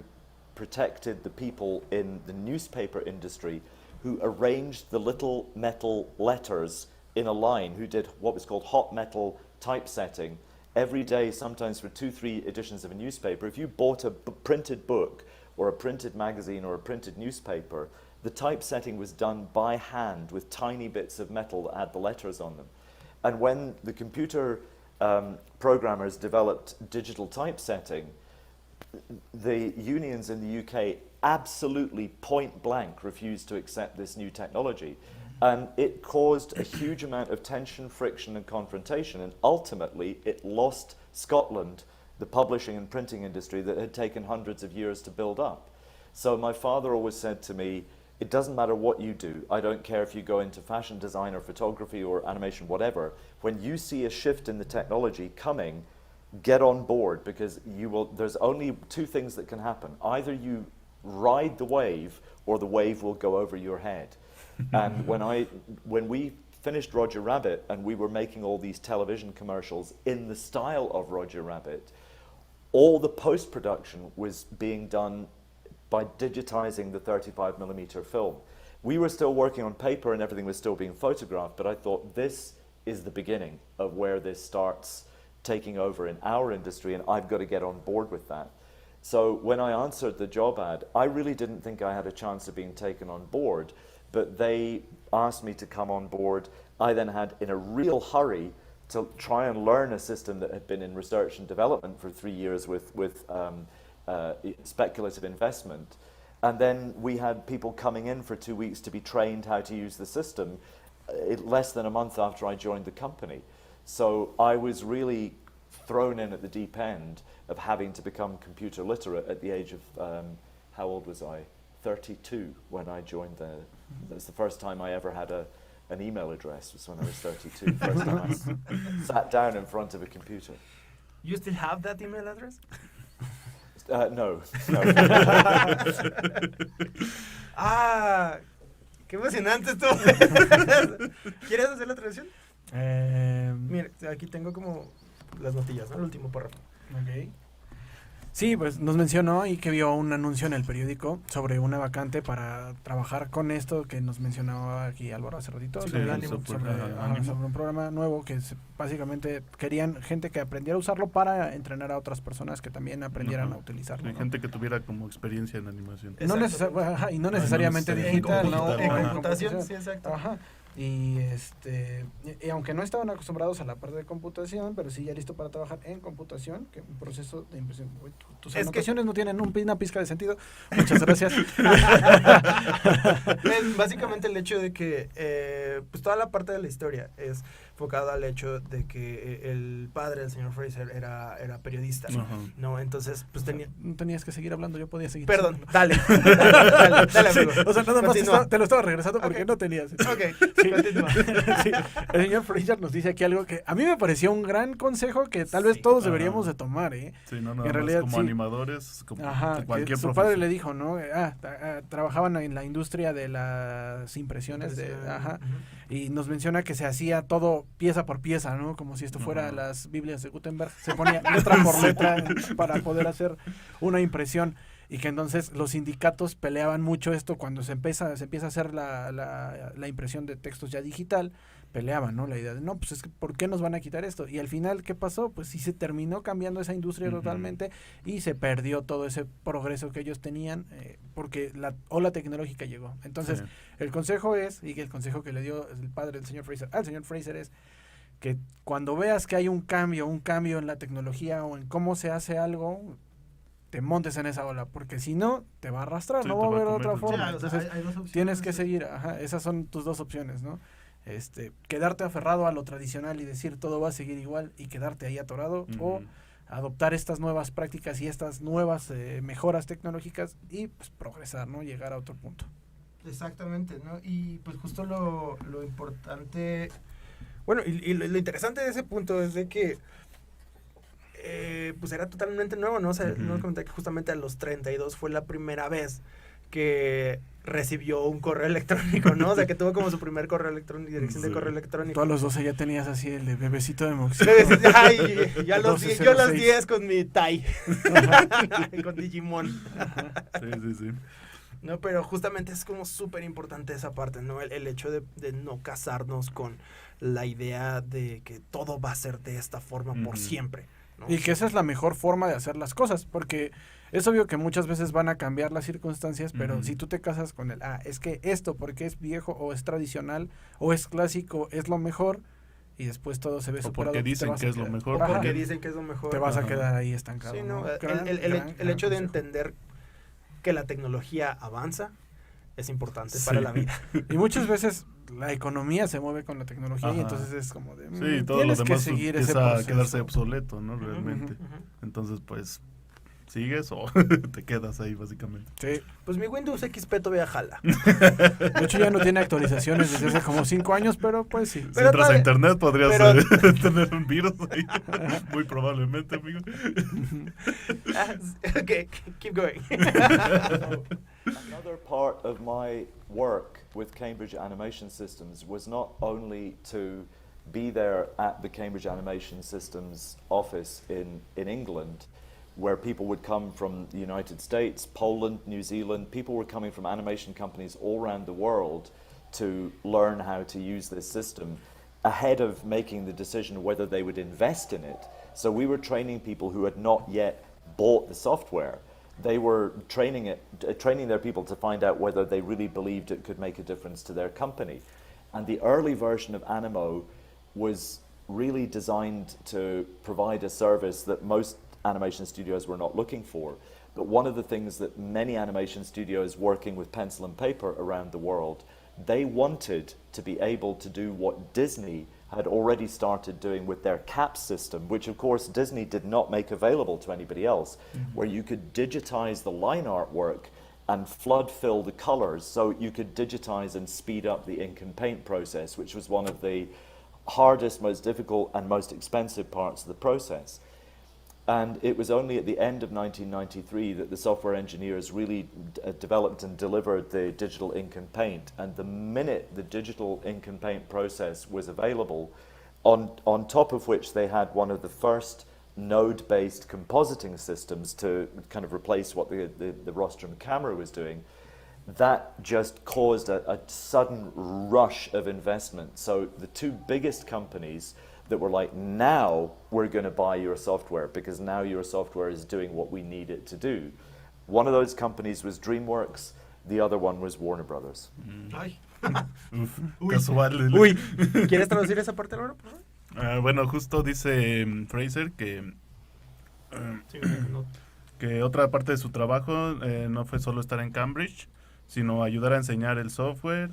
protected the people in the newspaper industry who arranged the little metal letters in a line, who did what was called hot metal typesetting. Every day, sometimes for 2-3 editions of a newspaper, if you bought a printed book or a printed magazine or a printed newspaper, the typesetting was done by hand with tiny bits of metal that had the letters on them. And when the computer programmers developed digital typesetting, the unions in the UK absolutely point blank refused to accept this new technology. And it caused a huge amount of tension, friction, and confrontation. And ultimately, it lost Scotland the publishing and printing industry that had taken hundreds of years to build up. So my father always said to me, it doesn't matter what you do. I don't care if you go into fashion design or photography or animation, whatever. When you see a shift in the technology coming, get on board, because there's only 2 things that can happen. Either you ride the wave or the wave will go over your head. And when we finished Roger Rabbit and we were making all these television commercials in the style of Roger Rabbit, all the post-production was being done by digitizing the 35mm film. We were still working on paper and everything was still being photographed, but I thought this is the beginning of where this starts taking over in our industry, and I've got to get on board with that. So when I answered the job ad, I really didn't think I had a chance of being taken on board, but they asked me to come on board. I then had, in a real hurry, to try and learn a system that had been in research and development for 3 years with speculative investment. And then we had people coming in for 2 weeks to be trained how to use the system less than a month after I joined the company. So I was really thrown in at the deep end of having to become computer literate at the age of, how old was I? 32 when I joined that was the first time I ever had an email address, was when I was 32. First time I sat down in front of a computer. You still have that email address? No. Qué emocionante esto. ¿Quieres hacer la traducción? Mira, aquí tengo como las notillas, ¿no? El último párrafo. Ok. Sí, pues nos mencionó y que vio un anuncio en el periódico sobre una vacante para trabajar con esto que nos mencionaba aquí Álvaro hace ratito, Sí, sobre un programa nuevo que básicamente querían gente que aprendiera a usarlo para entrenar a otras personas que también aprendieran a utilizarlo. Sí, gente que tuviera como experiencia en animación. Y no necesariamente digital, en computación, sí, exacto. Ajá. Y y aunque no estaban acostumbrados a la parte de computación, pero sí ya listo para trabajar en computación, que un proceso de impresión. Tus anotaciones no tienen una pizca de sentido. Muchas gracias. Básicamente el hecho de que pues toda la parte de la historia es enfocada al hecho de que el padre del señor Fraser era periodista, ¿no? Entonces, pues no tenías que seguir hablando, yo podía seguir. Perdón, dale, amigo. O sea, nada más te lo estaba regresando porque no tenías. Ok, sí, continúa. Sí, el señor Fraser nos dice aquí algo que a mí me pareció un gran consejo que tal vez todos deberíamos de tomar, ¿eh? Sí, no, en realidad, como animadores, como cualquier su padre le dijo, ¿no? Trabajaban en la industria de las impresiones, y nos menciona que se hacía todo pieza por pieza, ¿no? Como si esto fuera las Biblias de Gutenberg, se ponía letra por letra para poder hacer una impresión. Y que entonces los sindicatos peleaban mucho esto cuando se empieza a hacer la impresión de textos ya digital, peleaban, ¿no? La idea de, no, pues es que, ¿por qué nos van a quitar esto? Y al final, ¿qué pasó? Pues sí se terminó cambiando esa industria totalmente y se perdió todo ese progreso que ellos tenían porque la ola tecnológica llegó. Entonces, el consejo es, y el consejo que le dio el padre del señor Fraser al señor Fraser es que cuando veas que hay un cambio en la tecnología o en cómo se hace algo, te montes en esa ola, porque si no, te va a arrastrar, no va a haber otra forma. Entonces, tienes que seguir, esas son tus dos opciones, ¿no? Quedarte aferrado a lo tradicional y decir todo va a seguir igual y quedarte ahí atorado, o adoptar estas nuevas prácticas y estas nuevas mejoras tecnológicas y pues progresar, ¿no? Llegar a otro punto. Exactamente, ¿no? Y pues justo lo importante, bueno, y lo interesante de ese punto es de que pues era totalmente nuevo, ¿no? O sea, nos comenté que justamente a los 32 fue la primera vez que recibió un correo electrónico, ¿no? O sea, que tuvo como su primer correo electrónico, dirección de correo electrónico. Tú a los 12 ya tenías así el de bebecito de Moxie. Ay, yo a los 10 con mi Tai. Con Digimon. Sí. No, pero justamente es como súper importante esa parte, ¿no? El hecho de no casarnos con la idea de que todo va a ser de esta forma por siempre, ¿no? Y que esa es la mejor forma de hacer las cosas, porque es obvio que muchas veces van a cambiar las circunstancias, pero si tú te casas con es que esto, porque es viejo o es tradicional o es clásico, es lo mejor, y después todo se ve superado. Porque dicen que es lo mejor. O porque dicen que es lo mejor. Te vas a quedar ahí estancado. Sí, no, ¿no? El hecho de entender que la tecnología avanza es importante para la vida. Y muchas veces la economía se mueve con la tecnología y entonces es como de sí, todo lo demás empieza a quedarse obsoleto, ¿no? Realmente. Entonces, pues, ¿sigues o te quedas ahí, básicamente? Sí. Pues mi Windows XP todavía jala. De hecho, ya no tiene actualizaciones desde hace como 5 años, pero pues sí. Si entras a internet podrías tener un virus ahí. Muy probablemente, amigo. Okay, keep going. Another part of my work with Cambridge Animation Systems was not only to be there at the Cambridge Animation Systems office in England, where people would come from the United States, Poland, New Zealand. People were coming from animation companies all around the world to learn how to use this system ahead of making the decision whether they would invest in it. So we were training people who had not yet bought the software. They were training their people to find out whether they really believed it could make a difference to their company. And the early version of Animo was really designed to provide a service that most animation studios were not looking for. But one of the things that many animation studios working with pencil and paper around the world, they wanted to be able to do what Disney had already started doing with their CAPS system, which of course Disney did not make available to anybody else, where you could digitize the line artwork and flood fill the colors, so you could digitize and speed up the ink and paint process, which was one of the hardest, most difficult and most expensive parts of the process. And it was only at the end of 1993 that the software engineers really developed and delivered the digital ink and paint. And the minute the digital ink and paint process was available, on top of which they had one of the first node-based compositing systems to kind of replace what the rostrum camera was doing, that just caused a sudden rush of investment. So the two biggest companies that were like, now we're going to buy your software because now your software is doing what we need it to do. One of those companies was DreamWorks, the other one was Warner Brothers. Ay. Uf, Uy. casual. Uy, ¿quieres traducir esa parte, Laura, por favor? Bueno, justo dice Fraser que otra parte de su trabajo no fue solo estar en Cambridge, sino ayudar a enseñar el software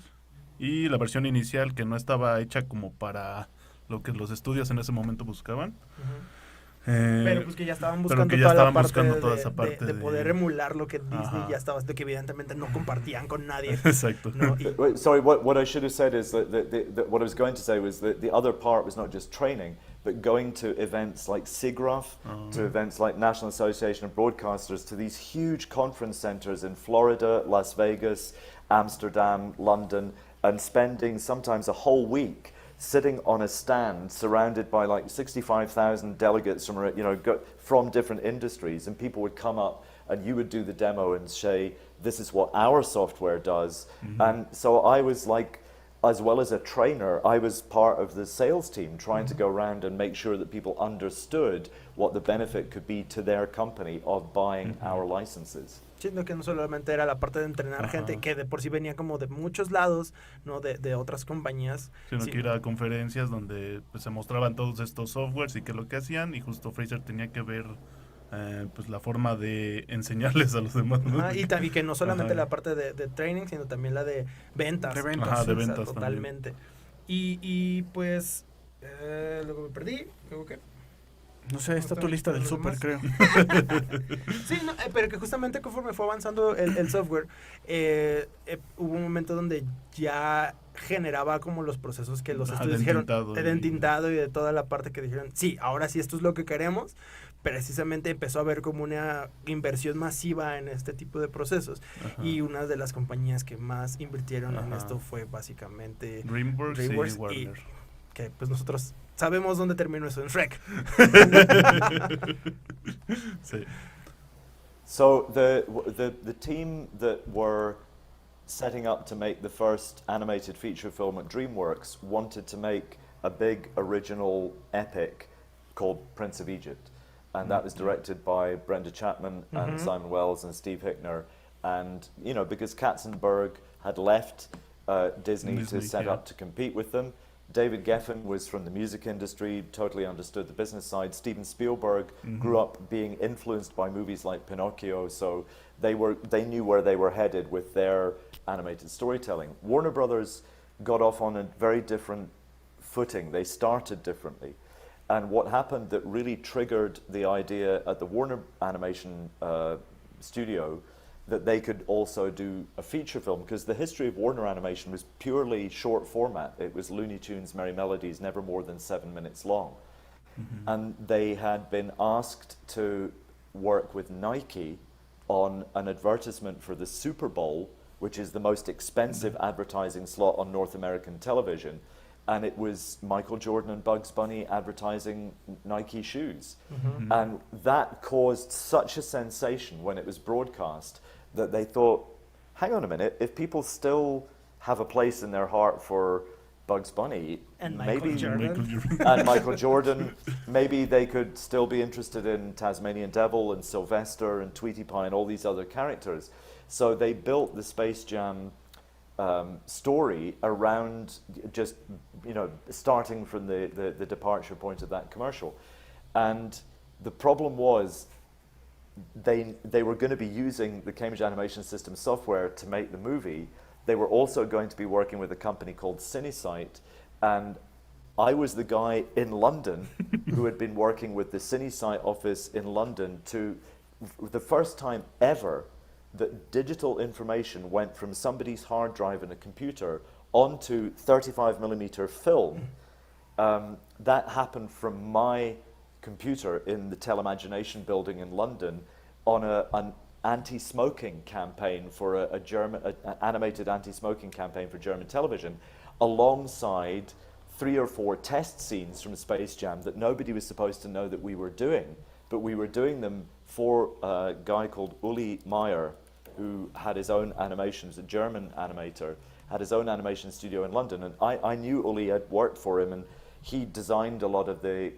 y la versión inicial que no estaba hecha como para lo que los estudios en ese momento buscaban. Pero pues que ya estaban buscando toda esa parte de poder emular lo que Disney ya estaba haciendo, que evidentemente no compartían con nadie. Exacto. ¿No? Wait, sorry, what I should have said is that what I was going to say was that the other part was not just training, but going to events like SIGGRAPH, to events like National Association of Broadcasters, to these huge conference centers in Florida, Las Vegas, Amsterdam, London, and spending sometimes a whole week sitting on a stand surrounded by like 65,000 delegates from, from different industries, and people would come up and you would do the demo and say, this is what our software does. And so I was like, as well as a trainer, I was part of the sales team trying to go around and make sure that people understood what the benefit could be to their company of buying our licenses. Siendo que no solamente era la parte de entrenar gente, que de por sí venía como de muchos lados, ¿no? De otras compañías. Sino que ir a conferencias donde pues, se mostraban todos estos softwares y qué es lo que hacían, y justo Fraser tenía que ver pues la forma de enseñarles a los demás, ¿no? Y que no solamente la parte de training, sino también la de ventas. De ventas. De ventas, o sea, totalmente. Y pues, luego me perdí, luego qué. No sé, está tu lista del súper, creo. Sí, no, pero que justamente conforme fue avanzando el software, hubo un momento donde ya generaba como los procesos que los estudios dijeron, de entintado y de toda la parte que dijeron, sí, ahora sí esto es lo que queremos. Precisamente empezó a haber como una inversión masiva en este tipo de procesos. Y una de las compañías que más invirtieron en esto fue básicamente DreamWorks y Warner. Que pues nosotros sabemos dónde terminó eso, en Shrek. Sí. So the team that were setting up to make the first animated feature film at DreamWorks wanted to make a big original epic called Prince of Egypt. And that was directed by Brenda Chapman and Simon Wells and Steve Hickner. And, because Katzenberg had left Disney to set up to compete with them, David Geffen was from the music industry, totally understood the business side. Steven Spielberg grew up being influenced by movies like Pinocchio, so they knew where they were headed with their animated storytelling. Warner Brothers got off on a very different footing. They started differently. And what happened that really triggered the idea at the Warner Animation studio that they could also do a feature film, because the history of Warner Animation was purely short format. It was Looney Tunes, Merry Melodies, never more than 7 minutes long. And they had been asked to work with Nike on an advertisement for the Super Bowl, which is the most expensive advertising slot on North American television. and it was Michael Jordan and Bugs Bunny advertising Nike shoes. And that caused such a sensation when it was broadcast that they thought, hang on a minute, if people still have a place in their heart for Bugs Bunny And maybe Michael Jordan. and Michael Jordan, maybe they could still be interested in Tasmanian Devil and Sylvester and Tweety Pie and all these other characters. So they built the Space Jam story around just, you know, starting from the departure point of that commercial. And the problem was they were going to be using the Cambridge Animation System software to make the movie. They were also going to be working with a company called CineSite, and I was the guy in London who had been working with the CineSite office in London to, the first time ever, that digital information went from somebody's hard drive in a computer onto 35mm film. That happened from my computer in the Telemagination building in London on an anti-smoking campaign for an animated anti-smoking campaign for German television, alongside 3 or 4 test scenes from Space Jam that nobody was supposed to know that we were doing, but we were doing them for a guy called Uli Meyer, who had his own animations, a German animator, had his own animation studio in London, and I knew Uli, I'd worked for him, and he designed a lot of the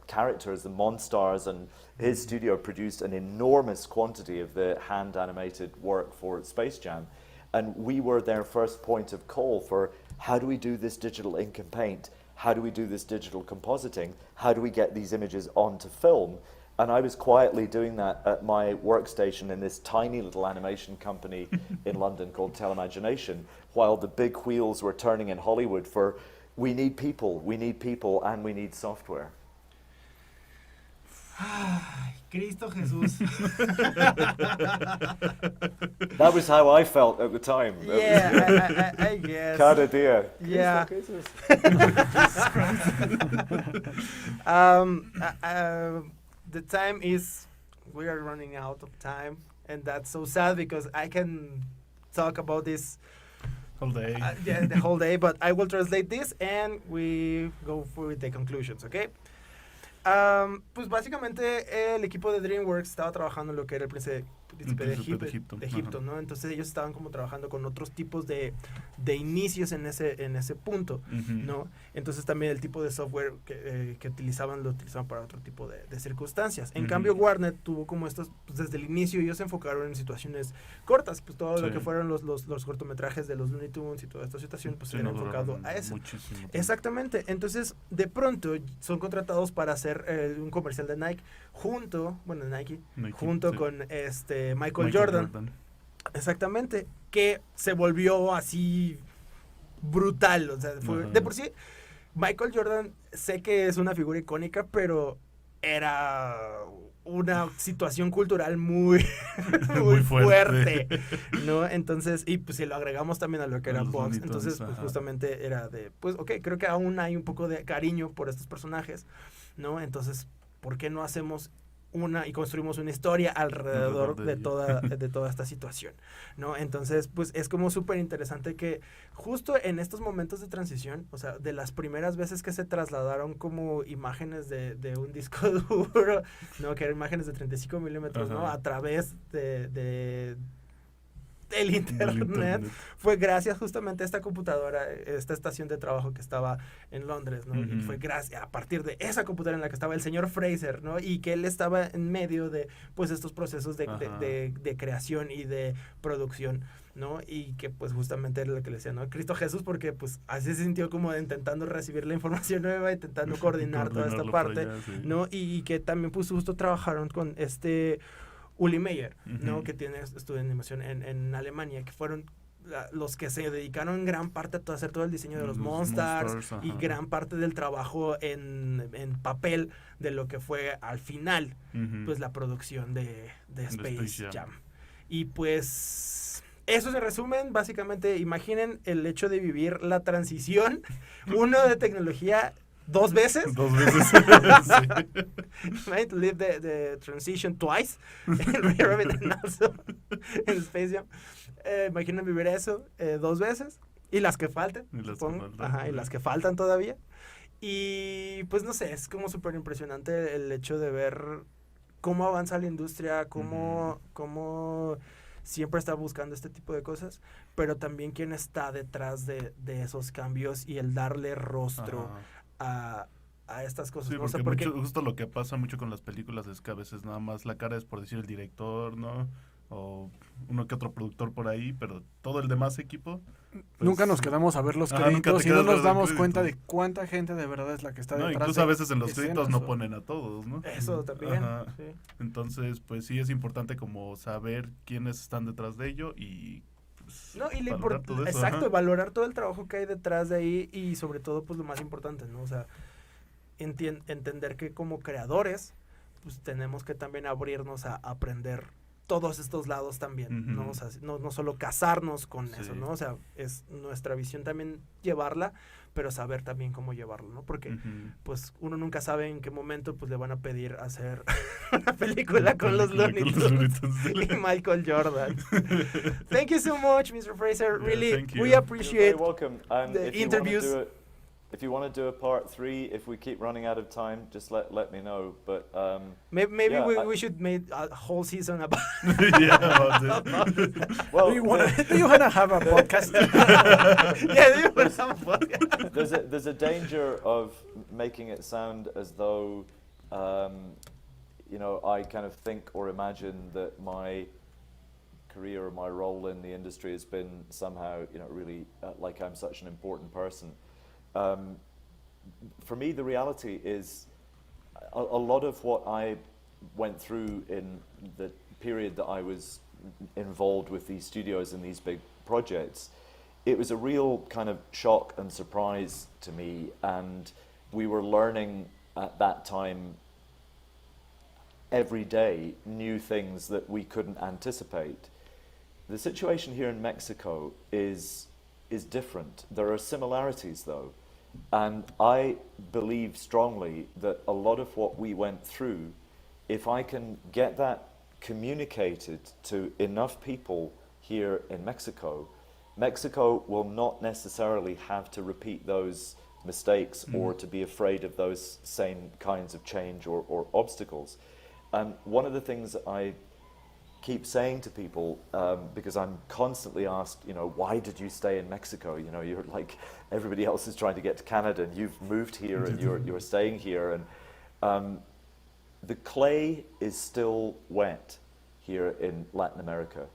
characters, the Monstars, and his studio produced an enormous quantity of the hand-animated work for Space Jam. And we were their first point of call for, how do we do this digital ink and paint? How do we do this digital compositing? How do we get these images onto film? And I was quietly doing that at my workstation in this tiny little animation company in London called Telemagination, while the big wheels were turning in Hollywood for, we need people, and we need software. Ay, Cristo Jesús. That was how I felt at the time. Yeah, I guess. Cada dia. Yeah. Cristo The time is, we are running out of time, and that's so sad because I can talk about this Whole day. the whole day, but I will translate this and we go through the conclusions, ¿ok? Pues básicamente el equipo de DreamWorks estaba trabajando en lo que era el príncipe de Egipto, ¿no? Entonces ellos estaban como trabajando con otros tipos de inicios en ese punto, ¿no? Entonces también el tipo de software que utilizaban lo utilizaban para otro tipo de circunstancias. En cambio Warner tuvo como estos, pues desde el inicio ellos se enfocaron en situaciones cortas, pues todo lo que fueron los cortometrajes de los Looney Tunes y toda esta situación, pues se han enfocado a eso. Exactamente. Entonces de pronto son contratados para hacer un comercial de Nike junto con Michael Jordan. Exactamente, que se volvió así brutal, o sea, de por sí Michael Jordan, sé que es una figura icónica, pero era una situación cultural muy fuerte, ¿no? Entonces, y pues si lo agregamos también a lo que era Box, entonces pues justamente era de, pues ok, creo que aún hay un poco de cariño por estos personajes, ¿no? Entonces, ¿por qué no hacemos y construimos una historia alrededor de toda esta situación, ¿no? Entonces, pues es como súper interesante que justo en estos momentos de transición, o sea, de las primeras veces que se trasladaron como imágenes de un disco duro, ¿no? Que eran imágenes de 35 milímetros, ¿no? A través del internet, fue gracias justamente a esta computadora, esta estación de trabajo que estaba en Londres, ¿no? Y fue gracias a partir de esa computadora en la que estaba el señor Fraser, ¿no? Y que él estaba en medio de, pues, estos procesos de creación y de producción, ¿no? Y que, pues, justamente era lo que le decía, ¿no? Cristo Jesús, porque, pues, así se sintió como intentando recibir la información nueva, intentando coordinar toda esta parte, allá, ¿no? Y que también, pues, justo trabajaron con Uli Meyer, ¿no? Que tiene estudio de animación en Alemania, que fueron los que se dedicaron en gran parte a hacer todo el diseño de los Monstars y gran parte del trabajo en papel de lo que fue al final, pues la producción de Space Jam. Y pues eso se resumen, básicamente, imaginen el hecho de vivir la transición, uno de tecnología 2 veces. Right? To live the transition twice in Rabbit and also in Space Jam. Imaginen vivir eso 2 veces, Y las que falten, Y las que supongo. faltan, Ajá, y las que faltan todavía. Y pues no sé, es como súper impresionante el hecho de ver cómo avanza la industria, cómo siempre está buscando este tipo de cosas, pero también quién está detrás de esos cambios y el darle rostro Ajá. a estas cosas, Sí, ¿no? O sea, porque justo lo que pasa mucho con las películas es que a veces nada más la cara es por decir el director, ¿no? O uno que otro productor por ahí, pero todo el demás equipo... pues, nunca nos quedamos a ver los ajá, nunca créditos te y no quedas a nos ver los damos cuenta de créditos. cuánta gente de verdad es la que está No, detrás incluso de a veces en los créditos escenas no o- ponen a todos, ¿no? eso también. Ajá. Sí. Entonces, pues sí es importante como saber quiénes están detrás de ello y pues, No, y valorar todo eso. exacto, Ajá. valorar todo el trabajo que hay detrás de ahí y sobre todo, pues lo más importante, ¿no? O sea, entender que como creadores, pues tenemos que también abrirnos a aprender todos estos lados también, ¿no? O sea, no solo casarnos con eso, ¿no? O sea, es nuestra visión también llevarla, pero saber también cómo llevarlo, ¿no? Porque, pues, uno nunca sabe en qué momento, pues, le van a pedir hacer una película con los Looney Tunes y Michael Jordan. Thank you so much, Mr. Fraser. Yeah, Really, thank you. we You're appreciate very welcome. And the interviews. If you want to do a part 3, if we keep running out of time, just let me know. But Maybe yeah, we should make a whole season about. Yeah, about this. well, Do you wanna have a podcast? Yeah, do you want to have a podcast? there's a danger of making it sound as though I kind of think or imagine that my career or my role in the industry has been somehow really like I'm such an important person. For me, the reality is a lot of what I went through in the period that I was involved with these studios and these big projects, it was a real kind of shock and surprise to me, and we were learning at that time every day new things that we couldn't anticipate. The situation here in Mexico is different. There are similarities though, and I believe strongly that a lot of what we went through, if I can get that communicated to enough people here in Mexico, Mexico will not necessarily have to repeat those mistakes or to be afraid of those same kinds of change or obstacles. And one of the things that I keep saying to people, because I'm constantly asked, why did you stay in Mexico? You're like, everybody else is trying to get to Canada and you've moved here and you're staying here. And the clay is still wet here in Latin America.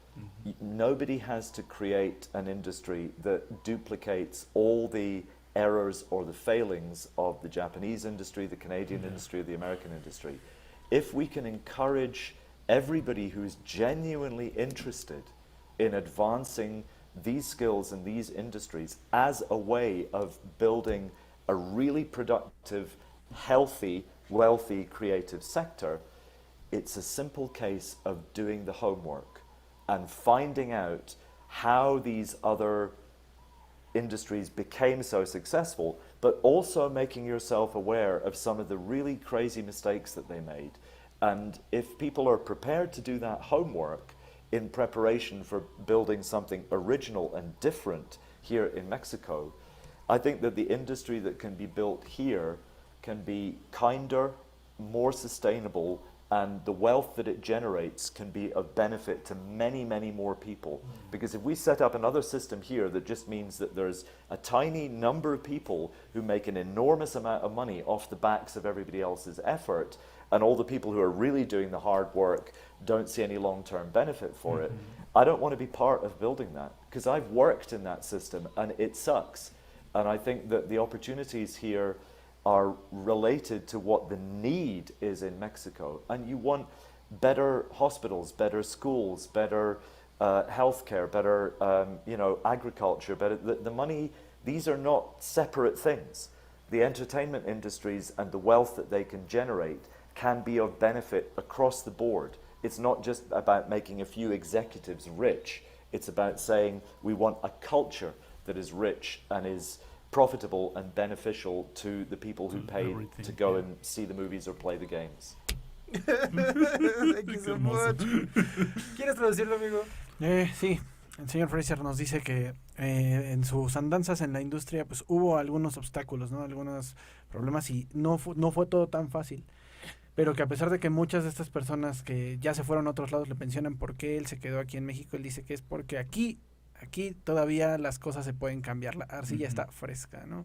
Nobody has to create an industry that duplicates all the errors or the failings of the Japanese industry, the Canadian industry, or the American industry. If we can encourage everybody who's genuinely interested in advancing these skills in these industries as a way of building a really productive, healthy, wealthy, creative sector, it's a simple case of doing the homework and finding out how these other industries became so successful, but also making yourself aware of some of the really crazy mistakes that they made. And if people are prepared to do that homework in preparation for building something original and different here in Mexico, I think that the industry that can be built here can be kinder, more sustainable, and the wealth that it generates can be of benefit to many, many more people. Because if we set up another system here that just means that there's a tiny number of people who make an enormous amount of money off the backs of everybody else's effort, and all the people who are really doing the hard work don't see any long-term benefit for it, I don't want to be part of building that, because I've worked in that system and it sucks. And I think that the opportunities here are related to what the need is in Mexico. And you want better hospitals, better schools, better healthcare, better agriculture, better the money. These are not separate things. The entertainment industries and the wealth that they can generate can be of benefit across the board. It's not just about making a few executives rich. It's about saying we want a culture that is rich and is profitable and beneficial to the people who pay to go and see the movies or play the games. Thank you so much. ¿Quieres traducirlo, amigo? Sí. el señor Fraser nos dice que en sus andanzas en la industria pues hubo algunos obstáculos, ¿no? Algunos problemas y no fue todo tan fácil. Pero que a pesar de que muchas de estas personas que ya se fueron a otros lados le mencionan por qué él se quedó aquí en México, él dice que es porque aquí todavía las cosas se pueden cambiar, la arcilla está fresca, ¿no?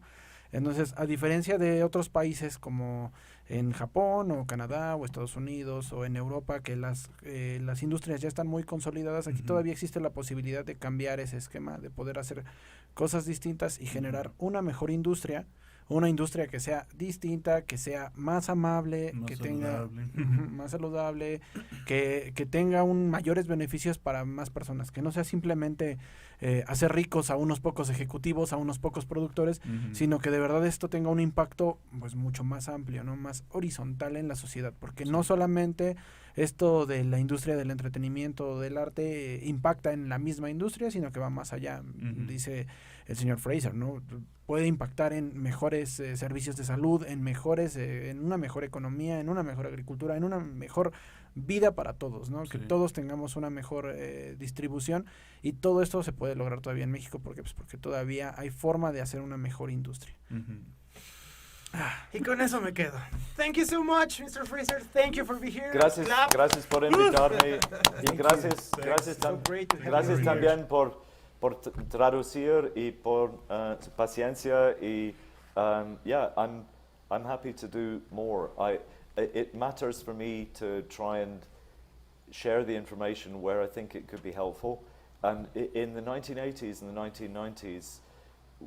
Entonces, a diferencia de otros países como en Japón o Canadá o Estados Unidos o en Europa, que las industrias ya están muy consolidadas, aquí todavía existe la posibilidad de cambiar ese esquema, de poder hacer cosas distintas y generar una mejor industria, una industria que sea distinta, que sea más amable, Más que saludable. tenga más saludable, que tenga mayores beneficios para más personas, que no sea simplemente hacer ricos a unos pocos ejecutivos, a unos pocos productores, sino que de verdad esto tenga un impacto pues mucho más amplio, ¿no? Más horizontal en la sociedad, porque no solamente esto de la industria del entretenimiento o del arte impacta en la misma industria, sino que va más allá, dice el señor Fraser, ¿no? Puede impactar en mejores servicios de salud, en una mejor economía, en una mejor agricultura, en una mejor vida para todos, ¿no? Sí. Que todos tengamos una mejor distribución, y todo esto se puede lograr todavía en México porque todavía hay forma de hacer una mejor industria. Y con eso me quedo. Thank you so much, Mr. Fraser. Thank you for being here. Gracias por invitarme y gracias también por traducir y por su paciencia y yeah, I'm happy to do more. It matters for me to try and share the information where I think it could be helpful. And in the 1980s and the 1990s,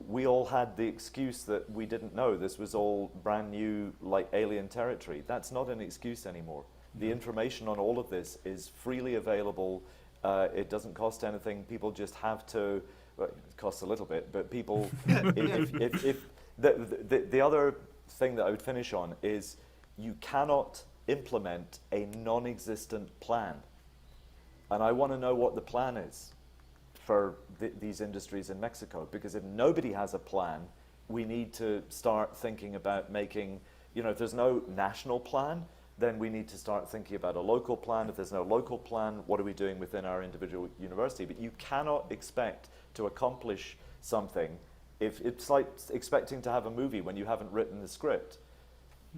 we all had the excuse that we didn't know. This was all brand new, like alien territory. That's not an excuse anymore. The information on all of this is freely available. It doesn't cost anything. People just have to. Well, it costs a little bit, but people. if the other thing that I would finish on is you cannot implement a non-existent plan, and I want to know what the plan is for these industries in Mexico, because if nobody has a plan, we need to start thinking about making, if there's no national plan, then we need to start thinking about a local plan. If there's no local plan, what are we doing within our individual university? But you cannot expect to accomplish something if it's like expecting to have a movie when you haven't written the script.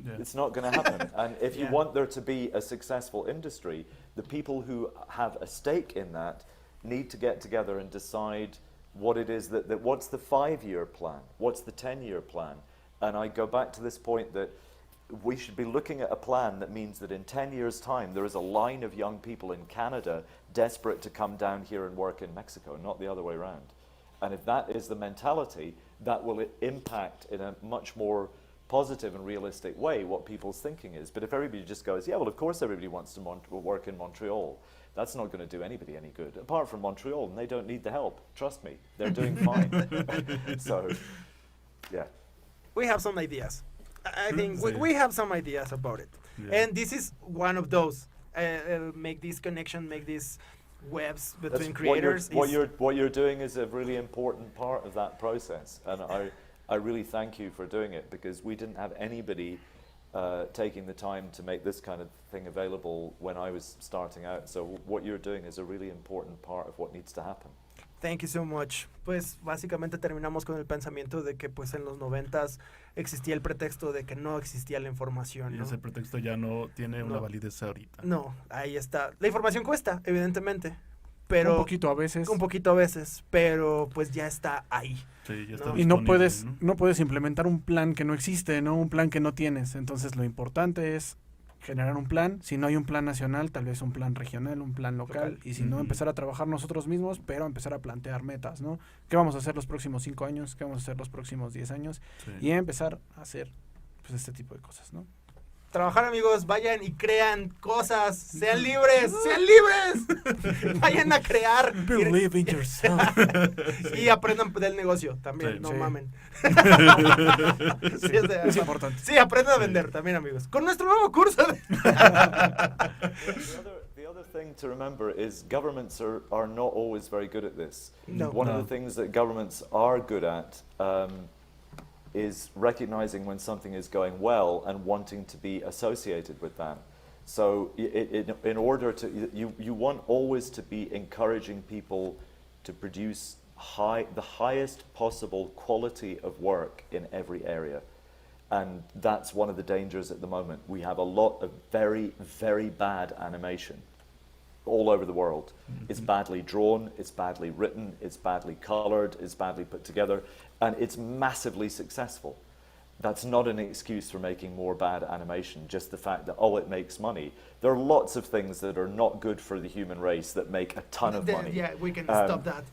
Yeah. It's not going to happen. And if you want there to be a successful industry, the people who have a stake in that need to get together and decide what it is that what's the 5-year plan, what's the 10-year plan. And I go back to this point that we should be looking at a plan that means that in 10 years' time there is a line of young people in Canada desperate to come down here and work in Mexico, not the other way around. And if that is the mentality, that will impact in a much more positive and realistic way what people's thinking is. But if everybody just goes, yeah, well, of course everybody wants to work in Montreal, that's not going to do anybody any good, apart from Montreal, and they don't need the help. Trust me, they're doing fine. So, yeah. We have some ideas. I think we have some ideas about it. Yeah. And this is one of those. Make this connection, make these webs between creators. What you're doing is a really important part of that process. And I really thank you for doing it, because we didn't have anybody taking the time to make this kind of thing available when I was starting out. So what you're doing is a really important part of what needs to happen. Thank you so much. Pues básicamente terminamos con el pensamiento de que pues en los 90s existía el pretexto de que no existía la información, ¿no? Y ese pretexto ya no tiene una validez ahorita. No, ahí está. La información cuesta, evidentemente, pero un poquito a veces, pero pues ya está ahí. Sí, ya está y no puedes implementar un plan que no existe, ¿no? Un plan que no tienes. Entonces lo importante es generar un plan. Si no hay un plan nacional, tal vez un plan regional, un plan local. Y si no, empezar a trabajar nosotros mismos, pero empezar a plantear metas, ¿no? ¿Qué vamos a hacer los próximos 5 años? ¿Qué vamos a hacer los próximos 10 años? Sí. Y empezar a hacer pues este tipo de cosas, ¿no? Trabajar, amigos, vayan y crean cosas, sean libres, vayan a crear. Believe in yourself. Y aprendan del negocio también, no mamen. Es importante. Sí, aprendan a vender también, amigos. Con nuestro nuevo curso. The other thing to remember is governments are not always very good at this. No. One of the things that governments are good at is recognizing when something is going well and wanting to be associated with that. So in order to, you want always to be encouraging people to produce the highest possible quality of work in every area. And that's one of the dangers at the moment. We have a lot of very, very bad animation all over the world. It's badly drawn, it's badly written, it's badly colored, it's badly put together, and it's massively successful. That's not an excuse for making more bad animation, just the fact that, oh, it makes money. There are lots of things that are not good for the human race that make a ton of money. Yeah, we can stop that.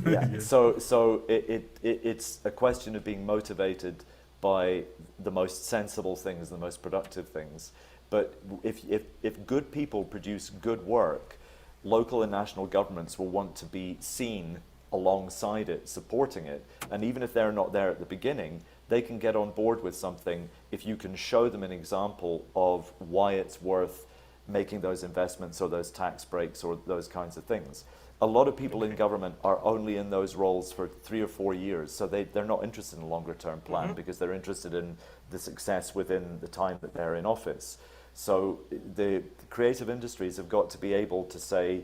Yeah. So it's a question of being motivated by the most sensible things, the most productive things. But if good people produce good work, local and national governments will want to be seen alongside it, supporting it. And even if they're not there at the beginning, they can get on board with something if you can show them an example of why it's worth making those investments or those tax breaks or those kinds of things. A lot of people in government are only in those roles for 3 or 4 years, so they're not interested in a longer term plan because they're interested in the success within the time that they're in office. So the creative industries have got to be able to say,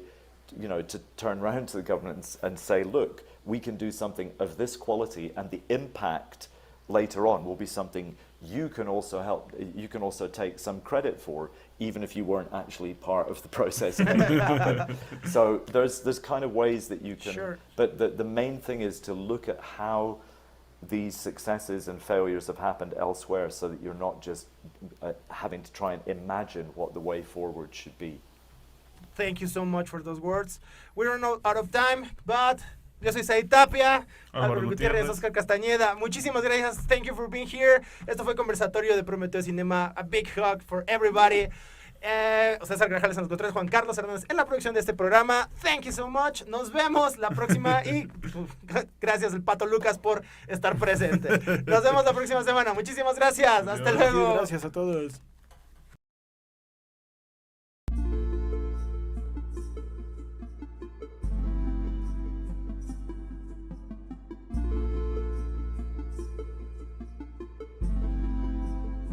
you know, to turn around to the government and say, look, we can do something of this quality, and the impact later on will be something you can also take some credit for, even if you weren't actually part of the process of making it happen. So there's kind of ways that you can, Sure. but the main thing is to look at how these successes and failures have happened elsewhere, so that you're not just having to try and imagine what the way forward should be. Thank you so much for those words. We're not out of time, but yo soy Said Tapia, Álvaro Gutiérrez, Oscar Castañeda. Muchísimas gracias. Thank you for being here. Esto fue Conversatorio de Prometeo Cinema. A big hug for everybody. César Grajales en los controles, Juan Carlos Hernández en la producción de este programa. Thank you so much. Nos vemos la próxima y gracias el Pato Lucas por estar presente. Nos vemos la próxima semana. Muchísimas gracias. Hasta luego. Gracias a todos.